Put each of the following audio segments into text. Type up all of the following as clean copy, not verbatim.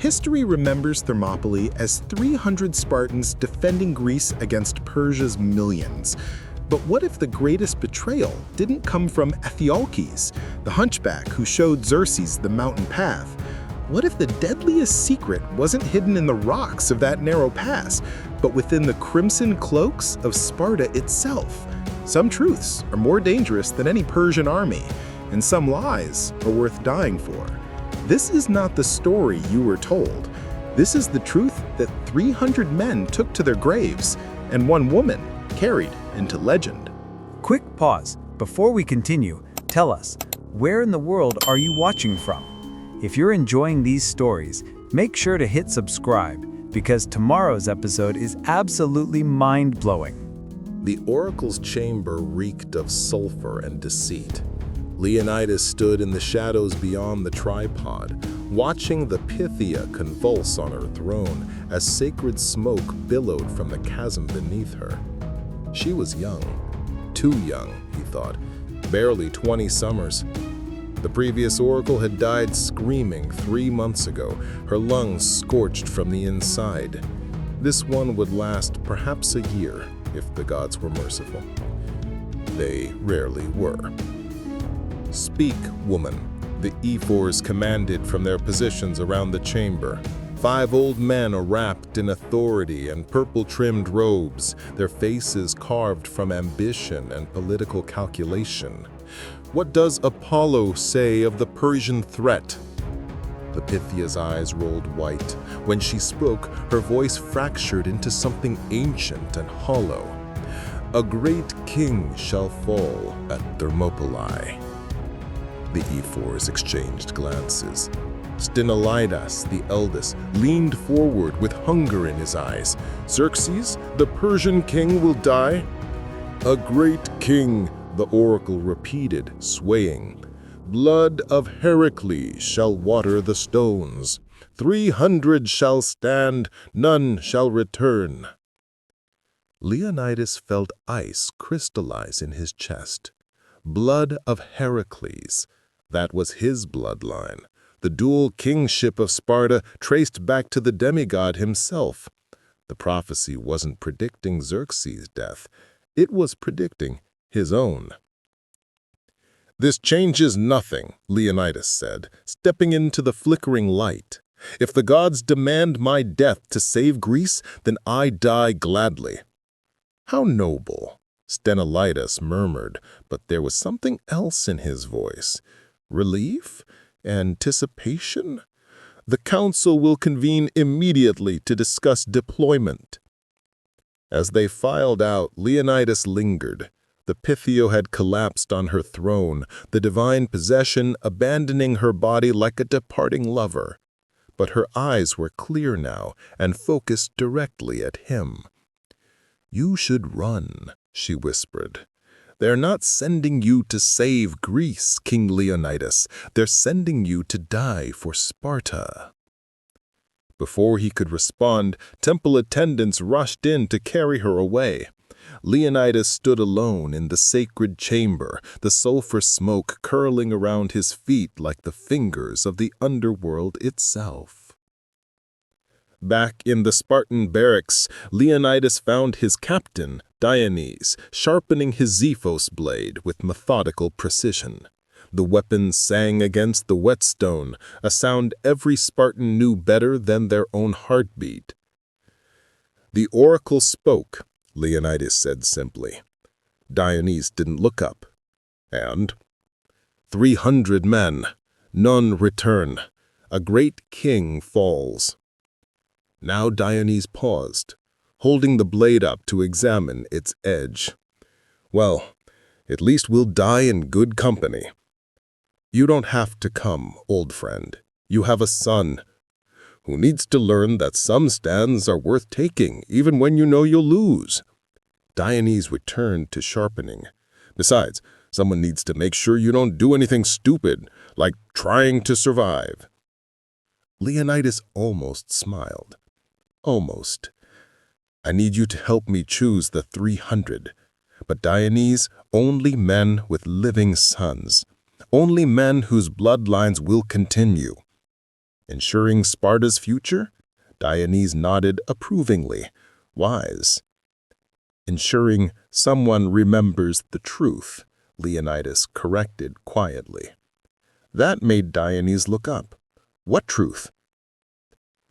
History remembers Thermopylae as 300 Spartans defending Greece against Persia's millions. But what if the greatest betrayal didn't come from Eteocles, the hunchback who showed Xerxes the mountain path? What if the deadliest secret wasn't hidden in the rocks of that narrow pass, but within the crimson cloaks of Sparta itself? Some truths are more dangerous than any Persian army, and some lies are worth dying for. This is not the story you were told. This is the truth that 300 men took to their graves, and one woman carried into legend. Quick pause. Before we continue, tell us, where in the world are you watching from? If you're enjoying these stories, make sure to hit subscribe, because tomorrow's episode is absolutely mind-blowing. The oracle's chamber reeked of sulfur and deceit. Leonidas stood in the shadows beyond the tripod, watching the Pythia convulse on her throne as sacred smoke billowed from the chasm beneath her. She was young. Too young, he thought. Barely 20 summers. The previous oracle had died screaming 3 months ago, her lungs scorched from the inside. This one would last perhaps a year, if the gods were merciful. They rarely were. "Speak, woman," the ephors commanded from their positions around the chamber. 5 old men are wrapped in authority and purple-trimmed robes, their faces carved from ambition and political calculation. "What does Apollo say of the Persian threat?" The Pythia's eyes rolled white. When she spoke, her voice fractured into something ancient and hollow. "A great king shall fall at Thermopylae." The ephors exchanged glances. Leonidas, the eldest, leaned forward with hunger in his eyes. "Xerxes, the Persian king, will die?" "A great king," the oracle repeated, swaying. "Blood of Heracles shall water the stones. 300 shall stand, none shall return." Leonidas felt ice crystallize in his chest. Blood of Heracles. That was his bloodline. The dual kingship of Sparta traced back to the demigod himself. The prophecy wasn't predicting Xerxes' death. It was predicting his own. "This changes nothing," Leonidas said, stepping into the flickering light. "If the gods demand my death to save Greece, then I die gladly." "How noble," Leonidas murmured, but there was something else in his voice. Relief? Anticipation? "The council will convene immediately to discuss deployment." As they filed out, Leonidas lingered. The Pythia had collapsed on her throne, the divine possession abandoning her body like a departing lover. But her eyes were clear now and focused directly at him. "You should run," she whispered. "They're not sending you to save Greece, King Leonidas. They're sending you to die for Sparta." Before he could respond, temple attendants rushed in to carry her away. Leonidas stood alone in the sacred chamber, the sulfur smoke curling around his feet like the fingers of the underworld itself. Back in the Spartan barracks, Leonidas found his captain, Dionys, sharpening his Xephos blade with methodical precision. The weapon sang against the whetstone, a sound every Spartan knew better than their own heartbeat. "The oracle spoke," Leonidas said simply. Dionys didn't look up. "And?" 300 men. None return. A great king falls." Now Dionys paused, holding the blade up to examine its edge. "Well, at least we'll die in good company." "You don't have to come, old friend. You have a son who needs to learn that some stands are worth taking, even when you know you'll lose." Dionys returned to sharpening. "Besides, someone needs to make sure you don't do anything stupid, like trying to survive." Leonidas almost smiled. "Almost. I need you to help me choose the 300. But Dionys, only men with living sons. Only men whose bloodlines will continue." Ensuring Sparta's future? Dionys nodded approvingly. Wise. Ensuring someone remembers the truth, Leonidas corrected quietly. That made Dionys look up. What truth?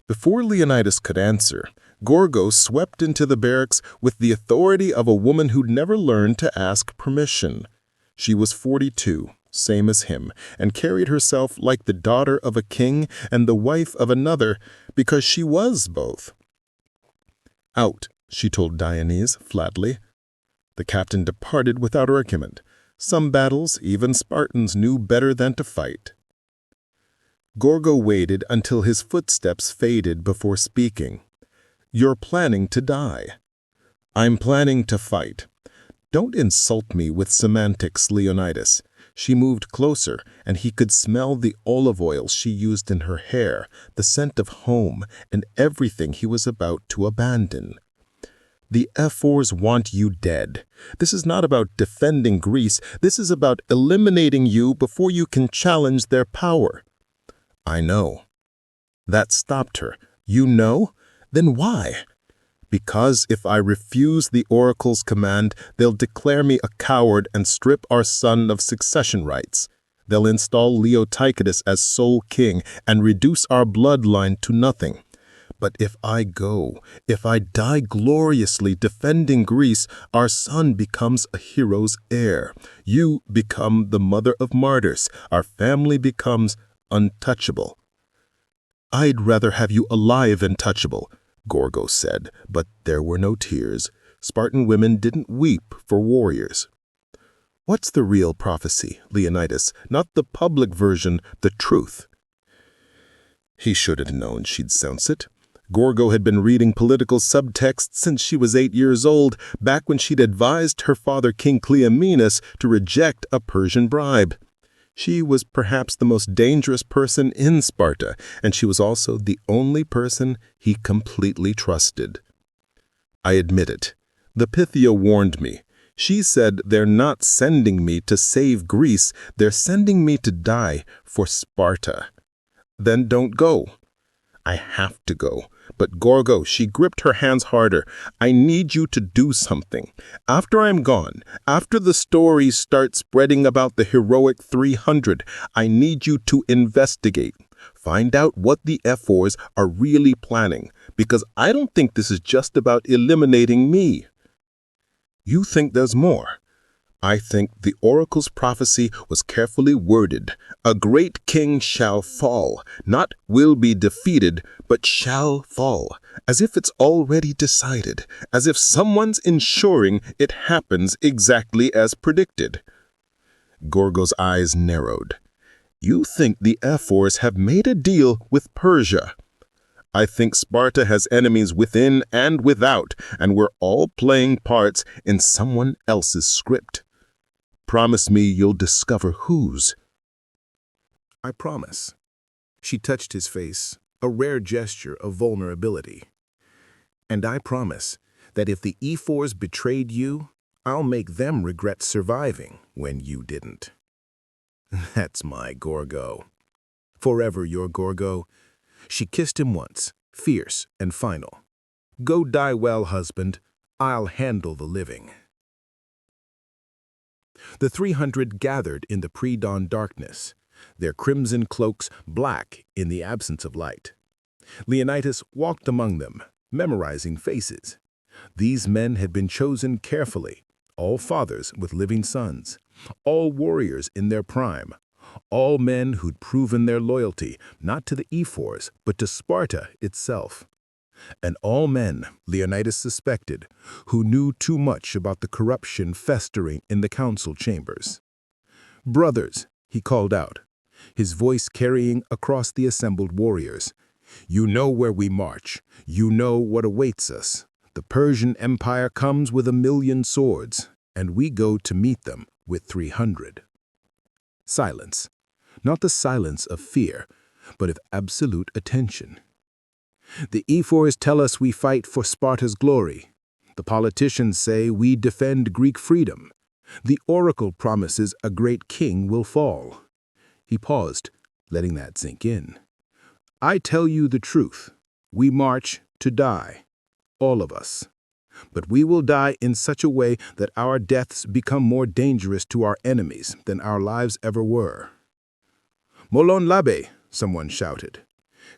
Before Leonidas could answer, Gorgo swept into the barracks with the authority of a woman who'd never learned to ask permission. She was 42, same as him, and carried herself like the daughter of a king and the wife of another because she was both. Out, she told Dionys flatly. The captain departed without argument. Some battles, even Spartans knew better than to fight. Gorgo waited until his footsteps faded before speaking. You're planning to die. I'm planning to fight. Don't insult me with semantics, Leonidas. She moved closer, and he could smell the olive oil she used in her hair, the scent of home, and everything he was about to abandon. The Ephors want you dead. This is not about defending Greece. This is about eliminating you before you can challenge their power. I know. That stopped her. You know? Then why? Because if I refuse the oracle's command, they'll declare me a coward and strip our son of succession rights. They'll install Leonidas as sole king and reduce our bloodline to nothing. But if I go, if I die gloriously defending Greece, our son becomes a hero's heir. You become the mother of martyrs. Our family becomes untouchable. I'd rather have you alive and touchable, Gorgo said, but there were no tears. Spartan women didn't weep for warriors. What's the real prophecy, Leonidas? Not the public version, the truth. He should have known she'd sense it. Gorgo had been reading political subtext since she was 8 years old, back when she'd advised her father King Cleomenes to reject a Persian bribe. She was perhaps the most dangerous person in Sparta, and she was also the only person he completely trusted. I admit it. The Pythia warned me. She said they're not sending me to save Greece, they're sending me to die for Sparta. Then don't go. I have to go. But Gorgo, she gripped her hands harder. I need you to do something. After I'm gone, after the stories start spreading about the heroic 300, I need you to investigate. Find out what the Ephors are really planning, because I don't think this is just about eliminating me. You think there's more. I think the oracle's prophecy was carefully worded. A great king shall fall, not will be defeated, but shall fall, as if it's already decided, as if someone's ensuring it happens exactly as predicted. Gorgo's eyes narrowed. You think the Ephors have made a deal with Persia. I think Sparta has enemies within and without, and we're all playing parts in someone else's script. Promise me you'll discover whose. I promise. She touched his face, a rare gesture of vulnerability. And I promise that if the Ephors betrayed you, I'll make them regret surviving when you didn't. That's my Gorgo. Forever your Gorgo. She kissed him once, fierce and final. Go die well, husband. I'll handle the living. The 300 gathered in the pre-dawn darkness, their crimson cloaks black in the absence of light. Leonidas walked among them, memorizing faces. These men had been chosen carefully, all fathers with living sons, all warriors in their prime, all men who'd proven their loyalty not to the Ephors, but to Sparta itself. And all men, Leonidas suspected, who knew too much about the corruption festering in the council chambers. Brothers, he called out, his voice carrying across the assembled warriors. You know where we march. You know what awaits us. The Persian Empire comes with 1,000,000 swords, and we go to meet them with 300. Silence. Not the silence of fear, but of absolute attention. The Ephors tell us we fight for Sparta's glory. The politicians say we defend Greek freedom. The oracle promises a great king will fall. He paused, letting that sink in. I tell you the truth. We march to die, all of us. But we will die in such a way that our deaths become more dangerous to our enemies than our lives ever were. Molon labe, someone shouted.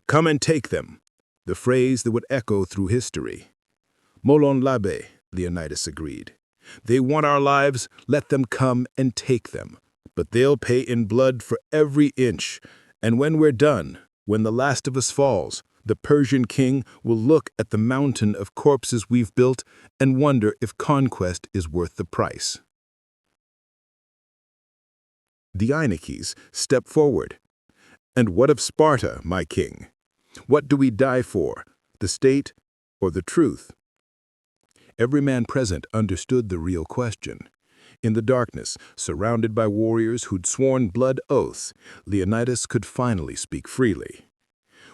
Come and take them, the phrase that would echo through history. Molon labe, Leonidas agreed. They want our lives, let them come and take them. But they'll pay in blood for every inch. And when we're done, when the last of us falls, the Persian king will look at the mountain of corpses we've built and wonder if conquest is worth the price. Defiance stepped forward. And what of Sparta, my king? What do we die for, the state or the truth? Every man present understood the real question. In the darkness, surrounded by warriors who'd sworn blood oaths, Leonidas could finally speak freely.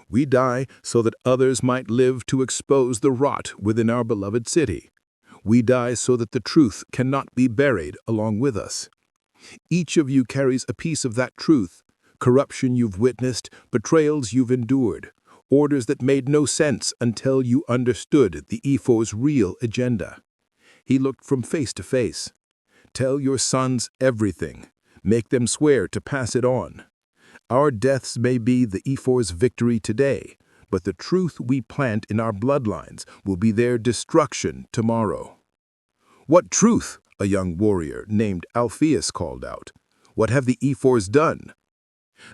We die so that others might live to expose the rot within our beloved city. We die so that the truth cannot be buried along with us. Each of you carries a piece of that truth, corruption you've witnessed, betrayals you've endured, orders that made no sense until you understood the ephor's real agenda. He looked from face to face. Tell your sons everything. Make them swear to pass it on. Our deaths may be the ephor's victory today, but the truth we plant in our bloodlines will be their destruction tomorrow. What truth? A young warrior named Alpheus called out. What have the ephors done?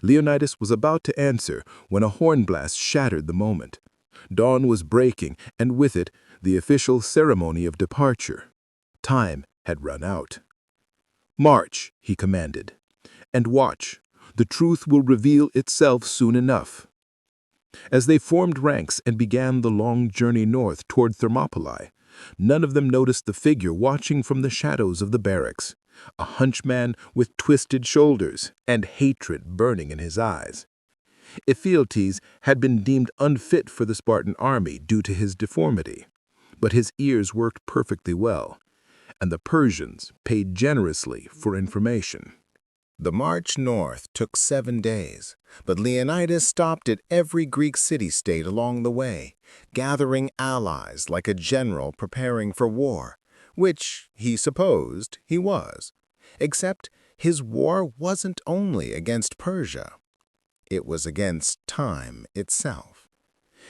Leonidas was about to answer when a horn blast shattered the moment. Dawn was breaking, and with it, the official ceremony of departure. Time had run out. March, he commanded, and watch. The truth will reveal itself soon enough. As they formed ranks and began the long journey north toward Thermopylae, none of them noticed the figure watching from the shadows of the barracks, a hunchman with twisted shoulders and hatred burning in his eyes. Ephialtes had been deemed unfit for the Spartan army due to his deformity, but his ears worked perfectly well, and the Persians paid generously for information. The march north took 7 days, but Leonidas stopped at every Greek city-state along the way, gathering allies like a general preparing for war, which he supposed he was. Except his war wasn't only against Persia. It was against time itself.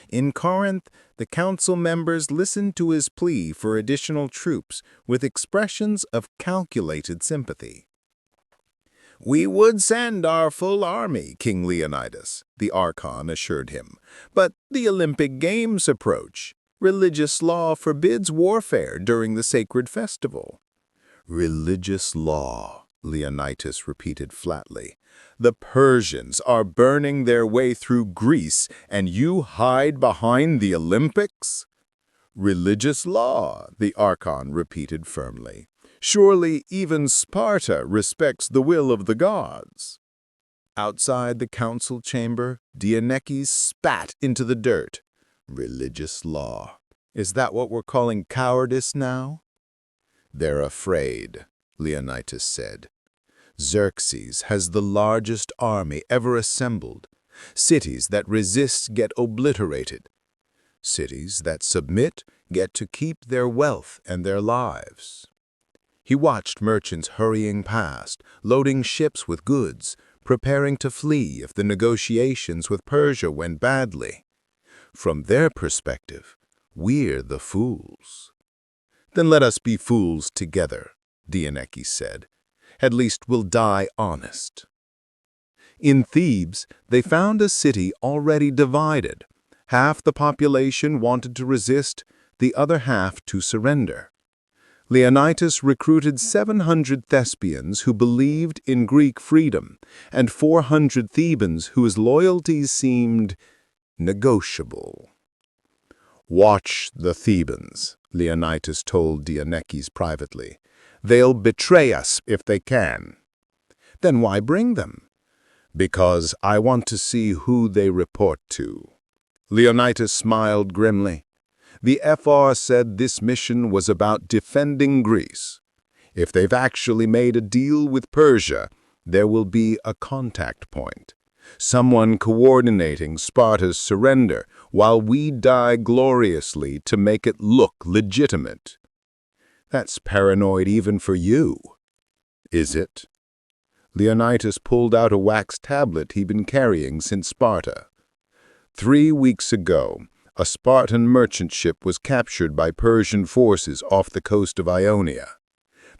In Corinth, the council members listened to his plea for additional troops with expressions of calculated sympathy. "We would send our full army, King Leonidas," the Archon assured him, "but the Olympic Games approach. Religious law forbids warfare during the sacred festival." "Religious law," Leonidas repeated flatly. "The Persians are burning their way through Greece, and you hide behind the Olympics?" "Religious law," the Archon repeated firmly. "Surely even Sparta respects the will of the gods." Outside the council chamber, Defiance spat into the dirt. "Religious law. Is that what we're calling cowardice now?" "They're afraid," Leonidas said. "Xerxes has the largest army ever assembled. Cities that resist get obliterated. Cities that submit get to keep their wealth and their lives." He watched merchants hurrying past, loading ships with goods, preparing to flee if the negotiations with Persia went badly. From their perspective, we're the fools. "Then let us be fools together," Defiance said. "At least we'll die honest." In Thebes, they found a city already divided. Half the population wanted to resist, the other half to surrender. Leonidas recruited 700 Thespians who believed in Greek freedom, and 400 Thebans whose loyalties seemed negotiable. "Watch the Thebans," Leonidas told Defiance privately. "They'll betray us if they can." "Then why bring them?" "Because I want to see who they report to." Leonidas smiled grimly. The FR said this mission was about defending Greece. If they've actually made a deal with Persia, there will be a contact point. Someone coordinating Sparta's surrender while we die gloriously to make it look legitimate. That's paranoid even for you. Is it? Leonidas pulled out a wax tablet he'd been carrying since Sparta. 3 weeks ago, a Spartan merchant ship was captured by Persian forces off the coast of Ionia.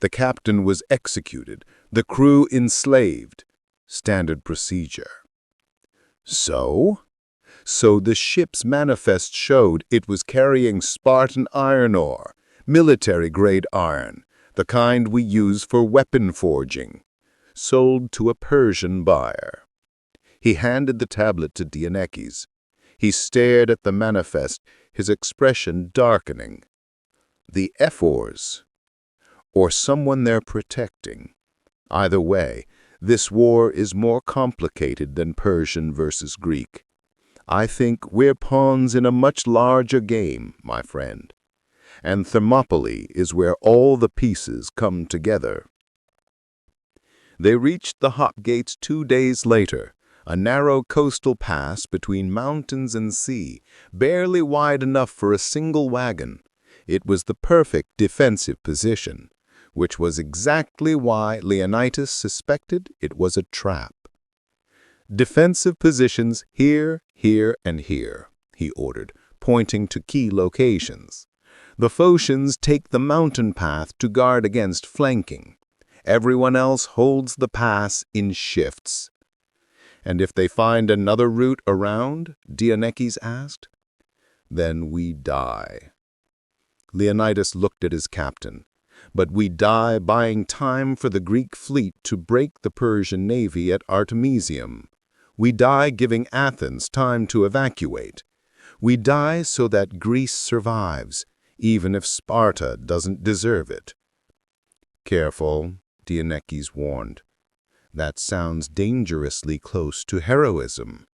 The captain was executed, the crew enslaved. Standard procedure. So the ship's manifest showed it was carrying Spartan iron ore, military-grade iron, the kind we use for weapon forging, sold to a Persian buyer. He handed the tablet to Defiance. He stared at the manifest, his expression darkening. The Ephors, or someone they're protecting. Either way, this war is more complicated than Persian versus Greek. I think we're pawns in a much larger game, my friend. And Thermopylae is where all the pieces come together. They reached the hop gates 2 days later, a narrow coastal pass between mountains and sea, barely wide enough for a single wagon. It was the perfect defensive position, which was exactly why Leonidas suspected it was a trap. Defensive positions here, here, and here, he ordered, pointing to key locations. The Phocians take the mountain path to guard against flanking. Everyone else holds the pass in shifts. And if they find another route around, Defiance asked, then we die. Leonidas looked at his captain. But we die buying time for the Greek fleet to break the Persian navy at Artemisium. We die giving Athens time to evacuate. We die so that Greece survives, even if Sparta doesn't deserve it. Careful, Defiance warned. That sounds dangerously close to heroism.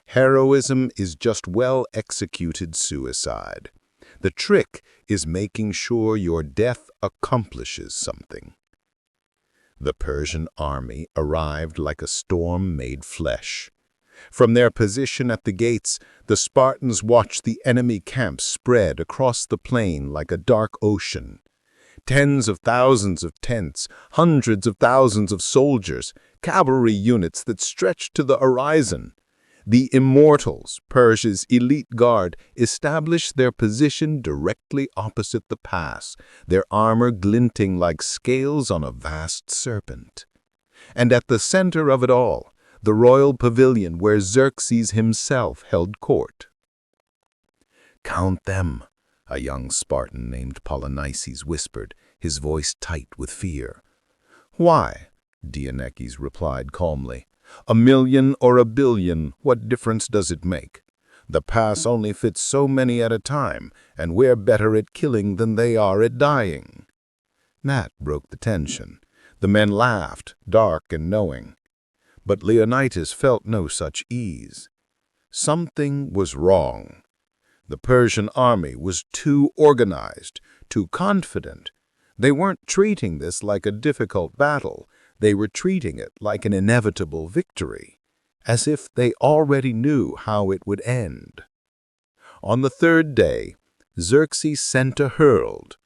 Heroism is just well-executed suicide. The trick is making sure your death accomplishes something. The Persian army arrived like a storm made flesh. From their position at the gates, the Spartans watched the enemy camp spread across the plain like a dark ocean. Tens of thousands of tents, hundreds of thousands of soldiers, cavalry units that stretched to the horizon. The Immortals, Persia's elite guard, established their position directly opposite the pass, their armor glinting like scales on a vast serpent. And at the center of it all, the royal pavilion where Xerxes himself held court. "Count them," a young Spartan named Polynices whispered, his voice tight with fear. "Why?" Defiance replied calmly. "1 million or 1 billion, what difference does it make? The pass only fits so many at a time, and we're better at killing than they are at dying." That broke the tension. The men laughed, dark and knowing. But Leonidas felt no such ease. Something was wrong. The Persian army was too organized, too confident. They weren't treating this like a difficult battle. They were treating it like an inevitable victory, as if they already knew how it would end. On the 3rd day, Xerxes sent a herald.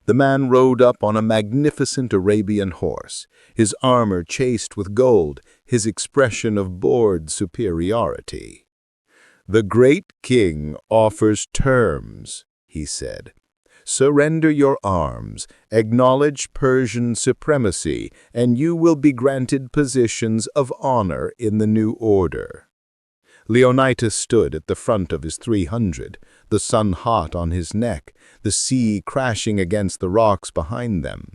The man rode up on a magnificent Arabian horse, his armor chased with gold, his expression of bored superiority. "The great king offers terms," he said. "Surrender your arms, acknowledge Persian supremacy, and you will be granted positions of honor in the new order." Leonidas stood at the front of his 300, the sun hot on his neck, the sea crashing against the rocks behind them.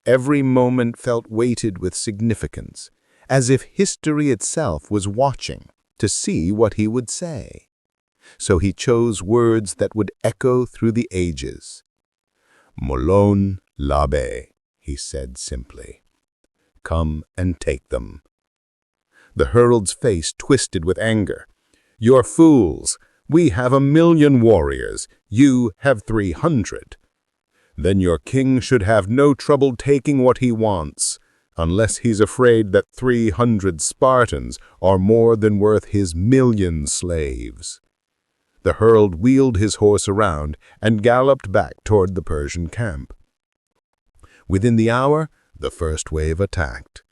Every moment felt weighted with significance, as if history itself was watching to see what he would say. So he chose words that would echo through the ages. "Molon labe," he said simply. "Come and take them." The herald's face twisted with anger. "You're fools. We have 1 million warriors. You have 300. "Then your king should have no trouble taking what he wants," unless he's afraid that 300 Spartans are more than worth his 1,000,000 slaves." The herald wheeled his horse around and galloped back toward the Persian camp. Within the hour, the first wave attacked.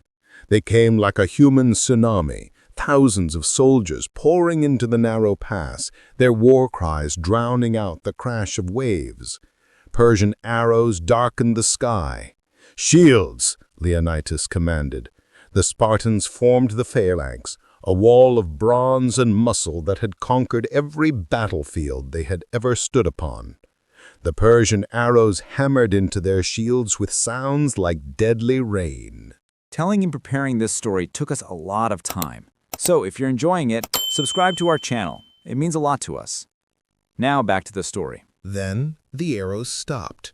They came like a human tsunami, thousands of soldiers pouring into the narrow pass, their war cries drowning out the crash of waves. Persian arrows darkened the sky. "Shields!" Leonidas commanded. The Spartans formed the phalanx, a wall of bronze and muscle that had conquered every battlefield they had ever stood upon. The Persian arrows hammered into their shields with sounds like deadly rain. Telling and preparing this story took us a lot of time. So if you're enjoying it, subscribe to our channel. It means a lot to us. Now back to the story. Then the arrows stopped,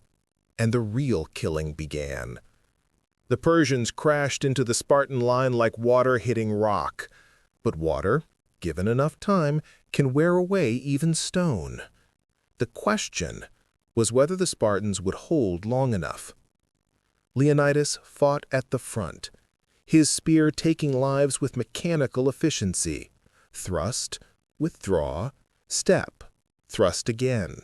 and the real killing began. The Persians crashed into the Spartan line like water hitting rock. But water, given enough time, can wear away even stone. The question was whether the Spartans would hold long enough. Leonidas fought at the front, his spear taking lives with mechanical efficiency. Thrust, withdraw, step, thrust again.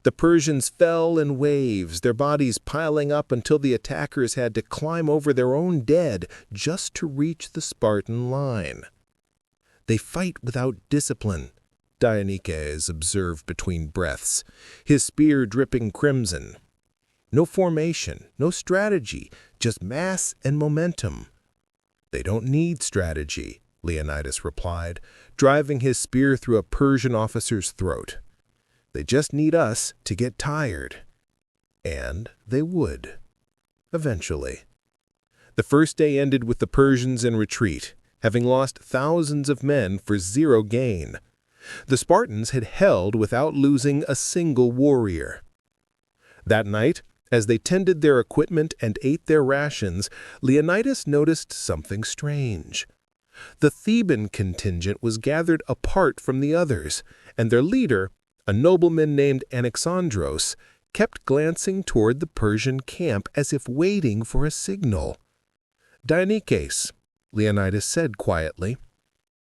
The Persians fell in waves, their bodies piling up until the attackers had to climb over their own dead just to reach the Spartan line. "They fight without discipline," Dionysius observed between breaths, his spear dripping crimson. "No formation, no strategy, just mass and momentum." "They don't need strategy," Leonidas replied, driving his spear through a Persian officer's throat. "They just need us to get tired." And they would, eventually. The first day ended with the Persians in retreat, having lost thousands of men for zero gain. The Spartans had held without losing a single warrior. That night, as they tended their equipment and ate their rations, Leonidas noticed something strange. The Theban contingent was gathered apart from the others, and their leader, a nobleman named Anaxandros, kept glancing toward the Persian camp as if waiting for a signal. "Dionysius," Leonidas said quietly,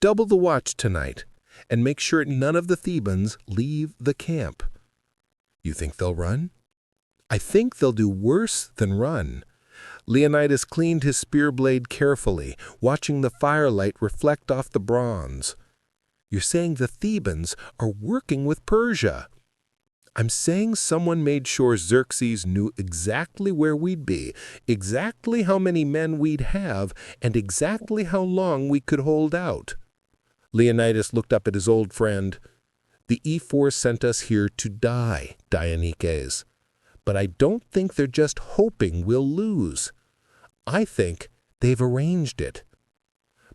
"double the watch tonight, and make sure none of the Thebans leave the camp." "You think they'll run?" "I think they'll do worse than run." Leonidas cleaned his spear blade carefully, watching the firelight reflect off the bronze. "You're saying the Thebans are working with Persia?" "I'm saying someone made sure Xerxes knew exactly where we'd be, exactly how many men we'd have, and exactly how long we could hold out." Leonidas looked up at his old friend. "The E4 sent us here to die, Dionysius. But I don't think they're just hoping we'll lose. I think they've arranged it."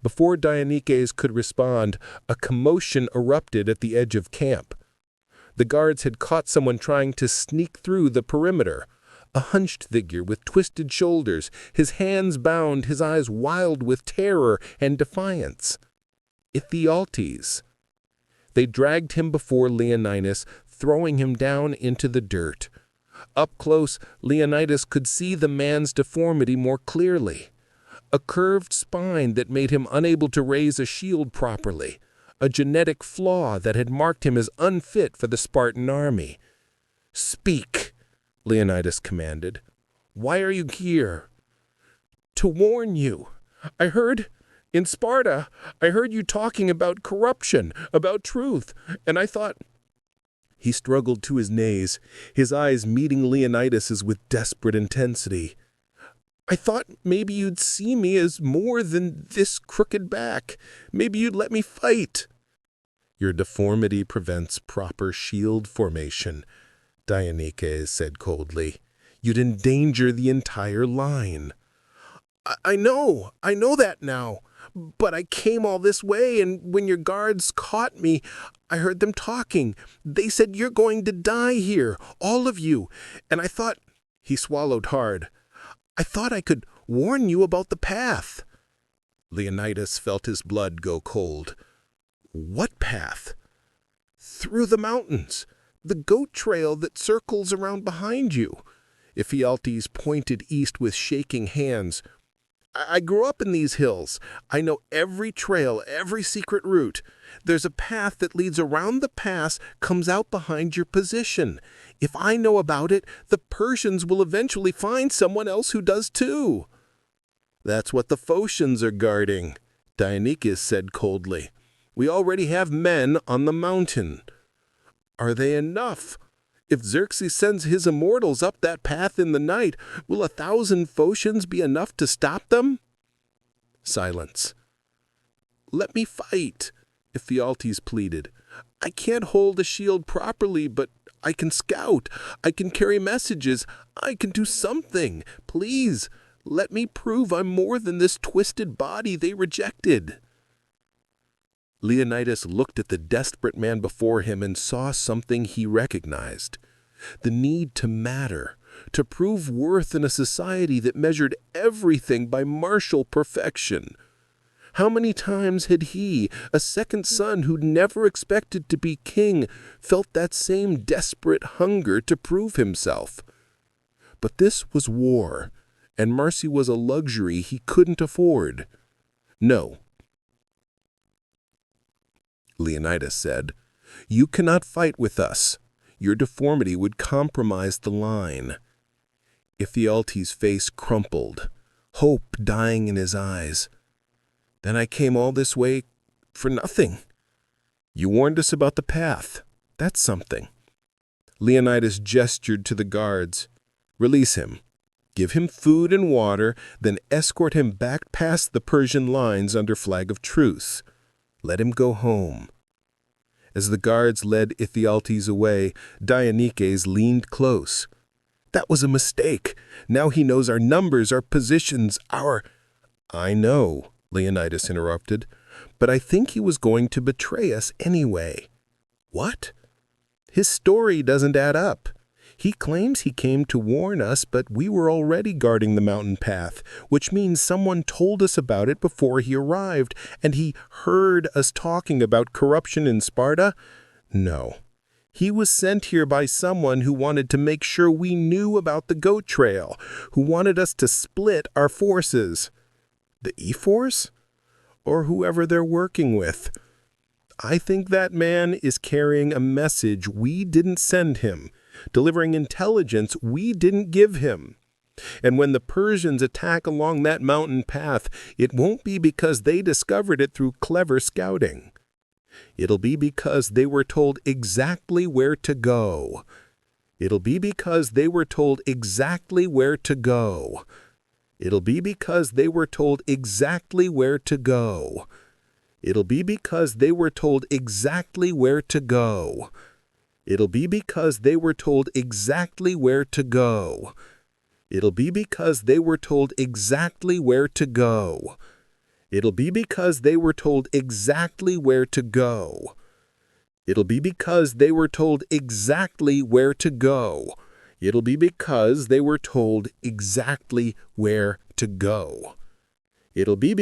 Before Dionysius could respond, a commotion erupted at the edge of camp. The guards had caught someone trying to sneak through the perimeter. A hunched figure with twisted shoulders, his hands bound, his eyes wild with terror and defiance. Ephialtes. They dragged him before Leonidas, throwing him down into the dirt. Up close, Leonidas could see the man's deformity more clearly. A curved spine that made him unable to raise a shield properly. A genetic flaw that had marked him as unfit for the Spartan army. "Speak," Leonidas commanded. "Why are you here?" "To warn you. In Sparta, I heard you talking about corruption, about truth, and I thought—" He struggled to his knees, his eyes meeting Leonidas's with desperate intensity. "I thought maybe you'd see me as more than this crooked back. Maybe you'd let me fight." "Your deformity prevents proper shield formation," Dionysius said coldly. "You'd endanger the entire line." I know that now. But I came all this way, and when your guards caught me, I heard them talking. They said you're going to die here, all of you. And I thought—" He swallowed hard. "I thought I could warn you about the path." Leonidas felt his blood go cold. "What path?" "Through the mountains. The goat trail that circles around behind you." Ephialtes pointed east with shaking hands. I grew up in these hills. I know every trail, every secret route. There's a path that leads around the pass, comes out behind your position. If I know about it, the Persians will eventually find someone else who does too." "That's what the Phocians are guarding," Dionysius said coldly. "We already have men on the mountain." "Are they enough? If Xerxes sends his immortals up that path in the night, will 1,000 Phocians be enough to stop them?" Silence. "Let me fight," Ephialtes pleaded. "I can't hold a shield properly, but I can scout. I can carry messages. I can do something. Please, let me prove I'm more than this twisted body they rejected." Leonidas looked at the desperate man before him and saw something he recognized: the need to matter, to prove worth in a society that measured everything by martial perfection. How many times had he, a second son who'd never expected to be king, felt that same desperate hunger to prove himself? But this was war, and mercy was a luxury he couldn't afford. "No," Leonidas said, "you cannot fight with us. Your deformity would compromise the line." Ephialtes' face crumpled, hope dying in his eyes. "Then I came all this way for nothing." "You warned us about the path. That's something." Leonidas gestured to the guards. "Release him. Give him food and water, then escort him back past the Persian lines under flag of truce. Let him go home." As the guards led Ephialtes away, Dionysius leaned close. "That was a mistake. Now he knows our numbers, our positions, our—" "I know," Leonidas interrupted, "but I think he was going to betray us anyway." "What?" "His story doesn't add up. He claims he came to warn us, but we were already guarding the mountain path, which means someone told us about it before he arrived, and he heard us talking about corruption in Sparta. No. He was sent here by someone who wanted to make sure we knew about the goat trail, who wanted us to split our forces." "The E-Force?" "Or whoever they're working with. I think that man is carrying a message we didn't send him, delivering intelligence we didn't give him. And when the Persians attack along that mountain path, it won't be because they discovered it through clever scouting. It'll be because they were told exactly where to go. It'll be because they were told exactly where to go. It'll be because they were told exactly where to go. It'll be because they were told exactly where to go. It'll be because they were told exactly where to go. It'll be because they were told exactly where to go. It'll be because they were told exactly where to go. It'll be because they were told exactly where to go. It'll be because they were told exactly where to go.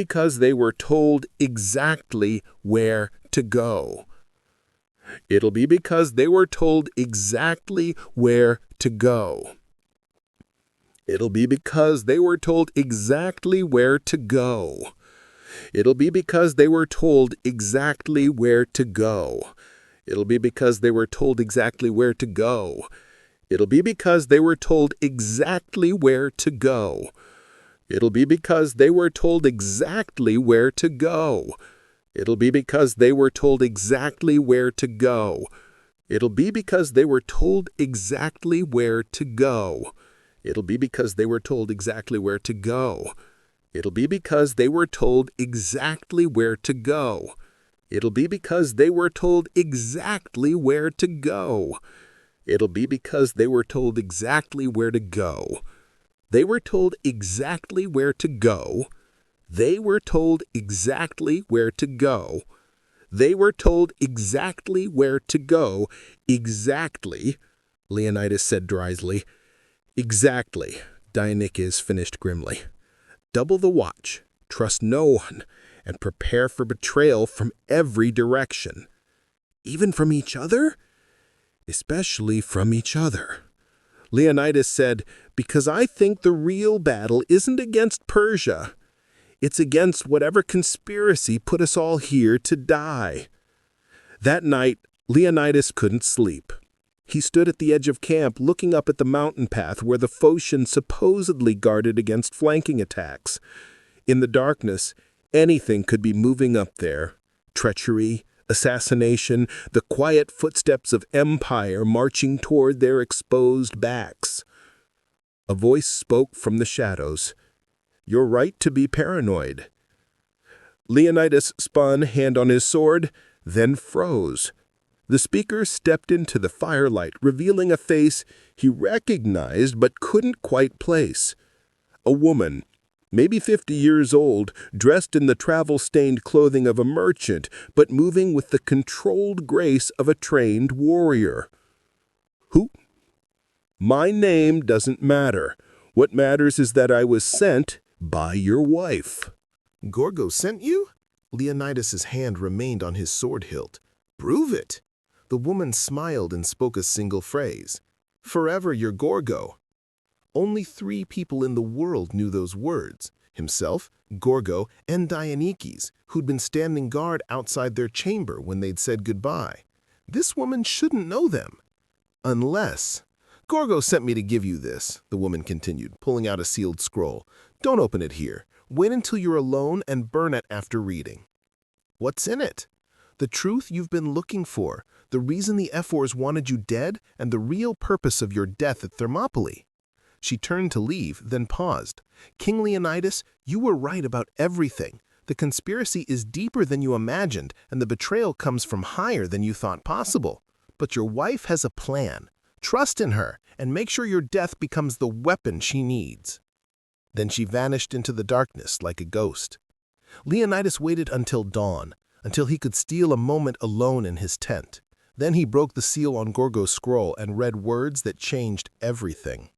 It'll be because they were told exactly where to go. It'll be because they were told exactly where to go. It'll be because they were told exactly where to go. It'll be because they were told exactly where to go. It'll be because they were told exactly where to go. It'll be because they were told exactly where to go. It'll be because they were told exactly where to go. It'll be because they were told exactly where to go. It'll be because they were told exactly where to go. It'll be because they were told exactly where to go. It'll be because they were told exactly where to go. It'll be because they were told exactly where to go. It'll be because they were told exactly where to go. They were told exactly where to go. They were told exactly where to go. They were told exactly where to go. Exactly, Leonidas said drily. Exactly, Dionysius finished grimly. Double the watch, trust no one, and prepare for betrayal from every direction. Even from each other? Especially from each other. Leonidas said, because I think the real battle isn't against Persia. It's against whatever conspiracy put us all here to die." That night, Leonidas couldn't sleep. He stood at the edge of camp looking up at the mountain path where the Phocians supposedly guarded against flanking attacks. In the darkness, anything could be moving up there. Treachery, assassination, the quiet footsteps of empire marching toward their exposed backs. A voice spoke from the shadows. "You're right to be paranoid." Leonidas spun, hand on his sword, then froze. The speaker stepped into the firelight, revealing a face he recognized but couldn't quite place. A woman, maybe 50 years old, dressed in the travel-stained clothing of a merchant, but moving with the controlled grace of a trained warrior. "Who?" "My name doesn't matter. What matters is that I was sent by your wife." "Gorgo sent you?" Leonidas's hand remained on his sword hilt. "Prove it." The woman smiled and spoke a single phrase. "Forever your Gorgo." Only 3 people in the world knew those words: himself, Gorgo, and Dionysus, who'd been standing guard outside their chamber when they'd said goodbye. This woman shouldn't know them. Unless... "Gorgo sent me to give you this," the woman continued, pulling out a sealed scroll. "Don't open it here. Wait until you're alone and burn it after reading." "What's in it?" "The truth you've been looking for, the reason the Ephors wanted you dead, and the real purpose of your death at Thermopylae." She turned to leave, then paused. "King Leonidas, you were right about everything. The conspiracy is deeper than you imagined, and the betrayal comes from higher than you thought possible. But your wife has a plan. Trust in her, and make sure your death becomes the weapon she needs." Then she vanished into the darkness like a ghost. Leonidas waited until dawn, until he could steal a moment alone in his tent. Then he broke the seal on Gorgo's scroll and read words that changed everything.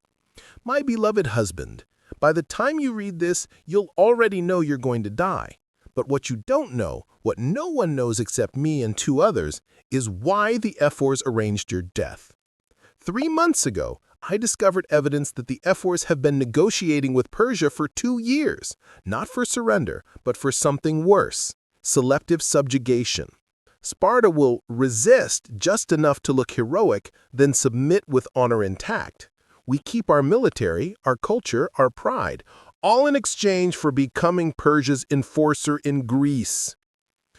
"My beloved husband, by the time you read this, you'll already know you're going to die. But what you don't know, what no one knows except me and 2 others, is why the Ephors arranged your death. 3 months ago, I discovered evidence that the Ephors have been negotiating with Persia for 2 years, not for surrender, but for something worse: selective subjugation. Sparta will resist just enough to look heroic, then submit with honor intact. We keep our military, our culture, our pride, all in exchange for becoming Persia's enforcer in Greece.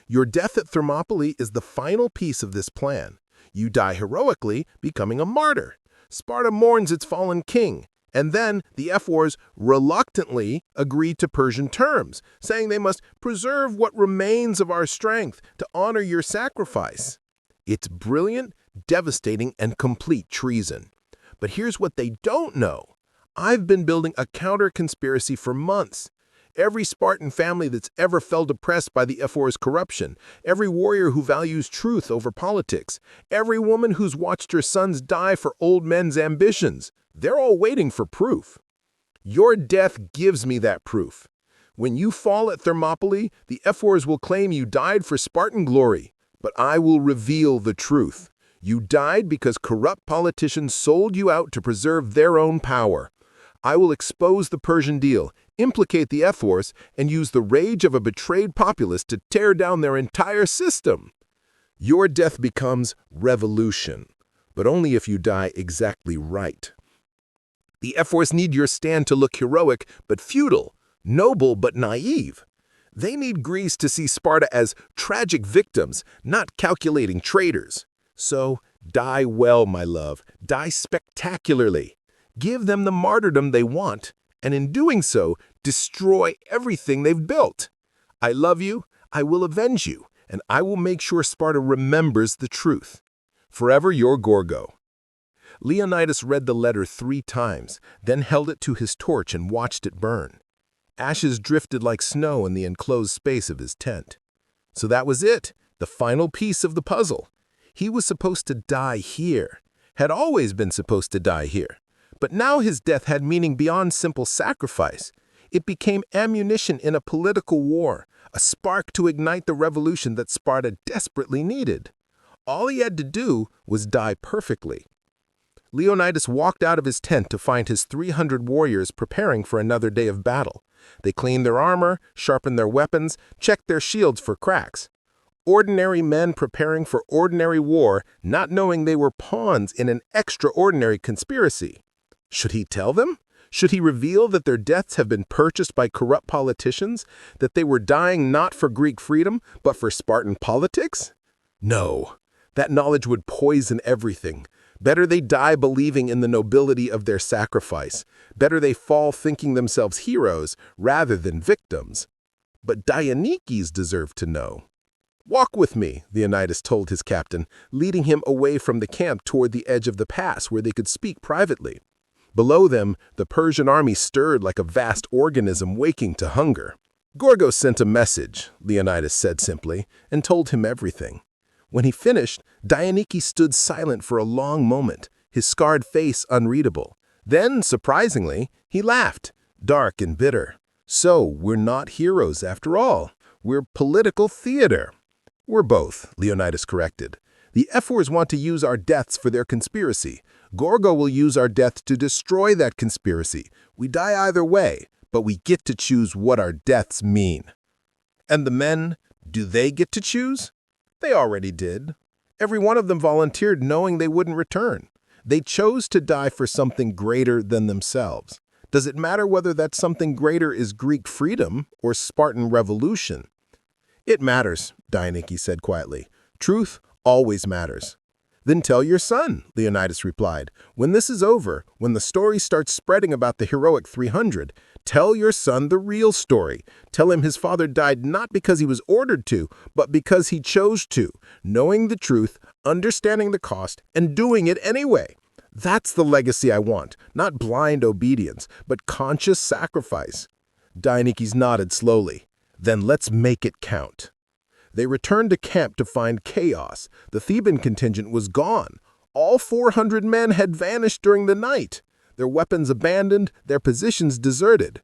Your death at Thermopylae is the final piece of this plan. You die heroically, becoming a martyr. Sparta mourns its fallen king, and then the Ephors reluctantly agree to Persian terms, saying they must preserve what remains of our strength to honor your sacrifice. It's brilliant, devastating, and complete treason. But here's what they don't know. I've been building a counter-conspiracy for months. Every Spartan family that's ever felt oppressed by the Ephors' corruption, every warrior who values truth over politics, every woman who's watched her sons die for old men's ambitions, they're all waiting for proof. Your death gives me that proof. When you fall at Thermopylae, the Ephors will claim you died for Spartan glory, but I will reveal the truth. You died because corrupt politicians sold you out to preserve their own power. I will expose the Persian deal, implicate the Ephors, and use the rage of a betrayed populace to tear down their entire system. Your death becomes revolution, but only if you die exactly right. The Ephors need your stand to look heroic but feudal, noble but naive. They need Greece to see Sparta as tragic victims, not calculating traitors. So, die well, my love. Die spectacularly. Give them the martyrdom they want, and in doing so, destroy everything they've built. I love you, I will avenge you, and I will make sure Sparta remembers the truth. Forever your Gorgo." Leonidas read the letter 3 times, then held it to his torch and watched it burn. Ashes drifted like snow in the enclosed space of his tent. So that was it, the final piece of the puzzle. He was supposed to die here, had always been supposed to die here. But now his death had meaning beyond simple sacrifice. It became ammunition in a political war, a spark to ignite the revolution that Sparta desperately needed. All he had to do was die perfectly. Leonidas walked out of his tent to find his 300 warriors preparing for another day of battle. They cleaned their armor, sharpened their weapons, checked their shields for cracks. Ordinary men preparing for ordinary war, not knowing they were pawns in an extraordinary conspiracy. Should he tell them? Should he reveal that their deaths have been purchased by corrupt politicians, that they were dying not for Greek freedom, but for Spartan politics? No, that knowledge would poison everything. Better they die believing in the nobility of their sacrifice. Better they fall thinking themselves heroes rather than victims. But Dionysus deserved to know. "Walk with me," Leonidas told his captain, leading him away from the camp toward the edge of the pass where they could speak privately. Below them, the Persian army stirred like a vast organism waking to hunger. "Gorgo sent a message," Leonidas said simply, and told him everything. When he finished, Dionysus stood silent for a long moment, his scarred face unreadable. Then, surprisingly, he laughed, dark and bitter. "So, we're not heroes after all. We're political theater." "We're both," Leonidas corrected. "The Ephors want to use our deaths for their conspiracy. Gorgo will use our death to destroy that conspiracy. We die either way, but we get to choose what our deaths mean." "And the men, do they get to choose?" "They already did. Every one of them volunteered knowing they wouldn't return. They chose to die for something greater than themselves. Does it matter whether that something greater is Greek freedom or Spartan revolution?" "It matters," Dionysus said quietly. "Truth always matters." "Then tell your son," Leonidas replied. "When this is over, when the story starts spreading about the heroic 300, tell your son the real story. Tell him his father died not because he was ordered to, but because he chose to, knowing the truth, understanding the cost, and doing it anyway. That's the legacy I want, not blind obedience, but conscious sacrifice." Dionysus nodded slowly. "Then let's make it count." They returned to camp to find chaos. The Theban contingent was gone. All 400 men had vanished during the night. Their weapons abandoned, their positions deserted.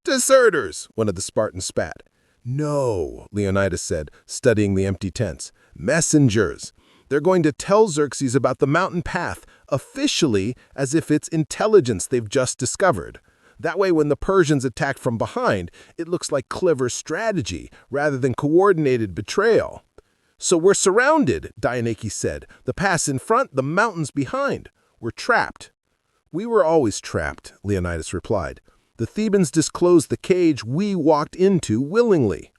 "Deserters," one of the Spartans spat. "No," Leonidas said, studying the empty tents. "Messengers. They're going to tell Xerxes about the mountain path, officially as if it's intelligence they've just discovered. That way, when the Persians attack from behind, it looks like clever strategy rather than coordinated betrayal." "So we're surrounded," Dionysus said. "The pass in front, the mountains behind. We're trapped." "We were always trapped," Leonidas replied. "The Thebans disclosed the cage we walked into willingly."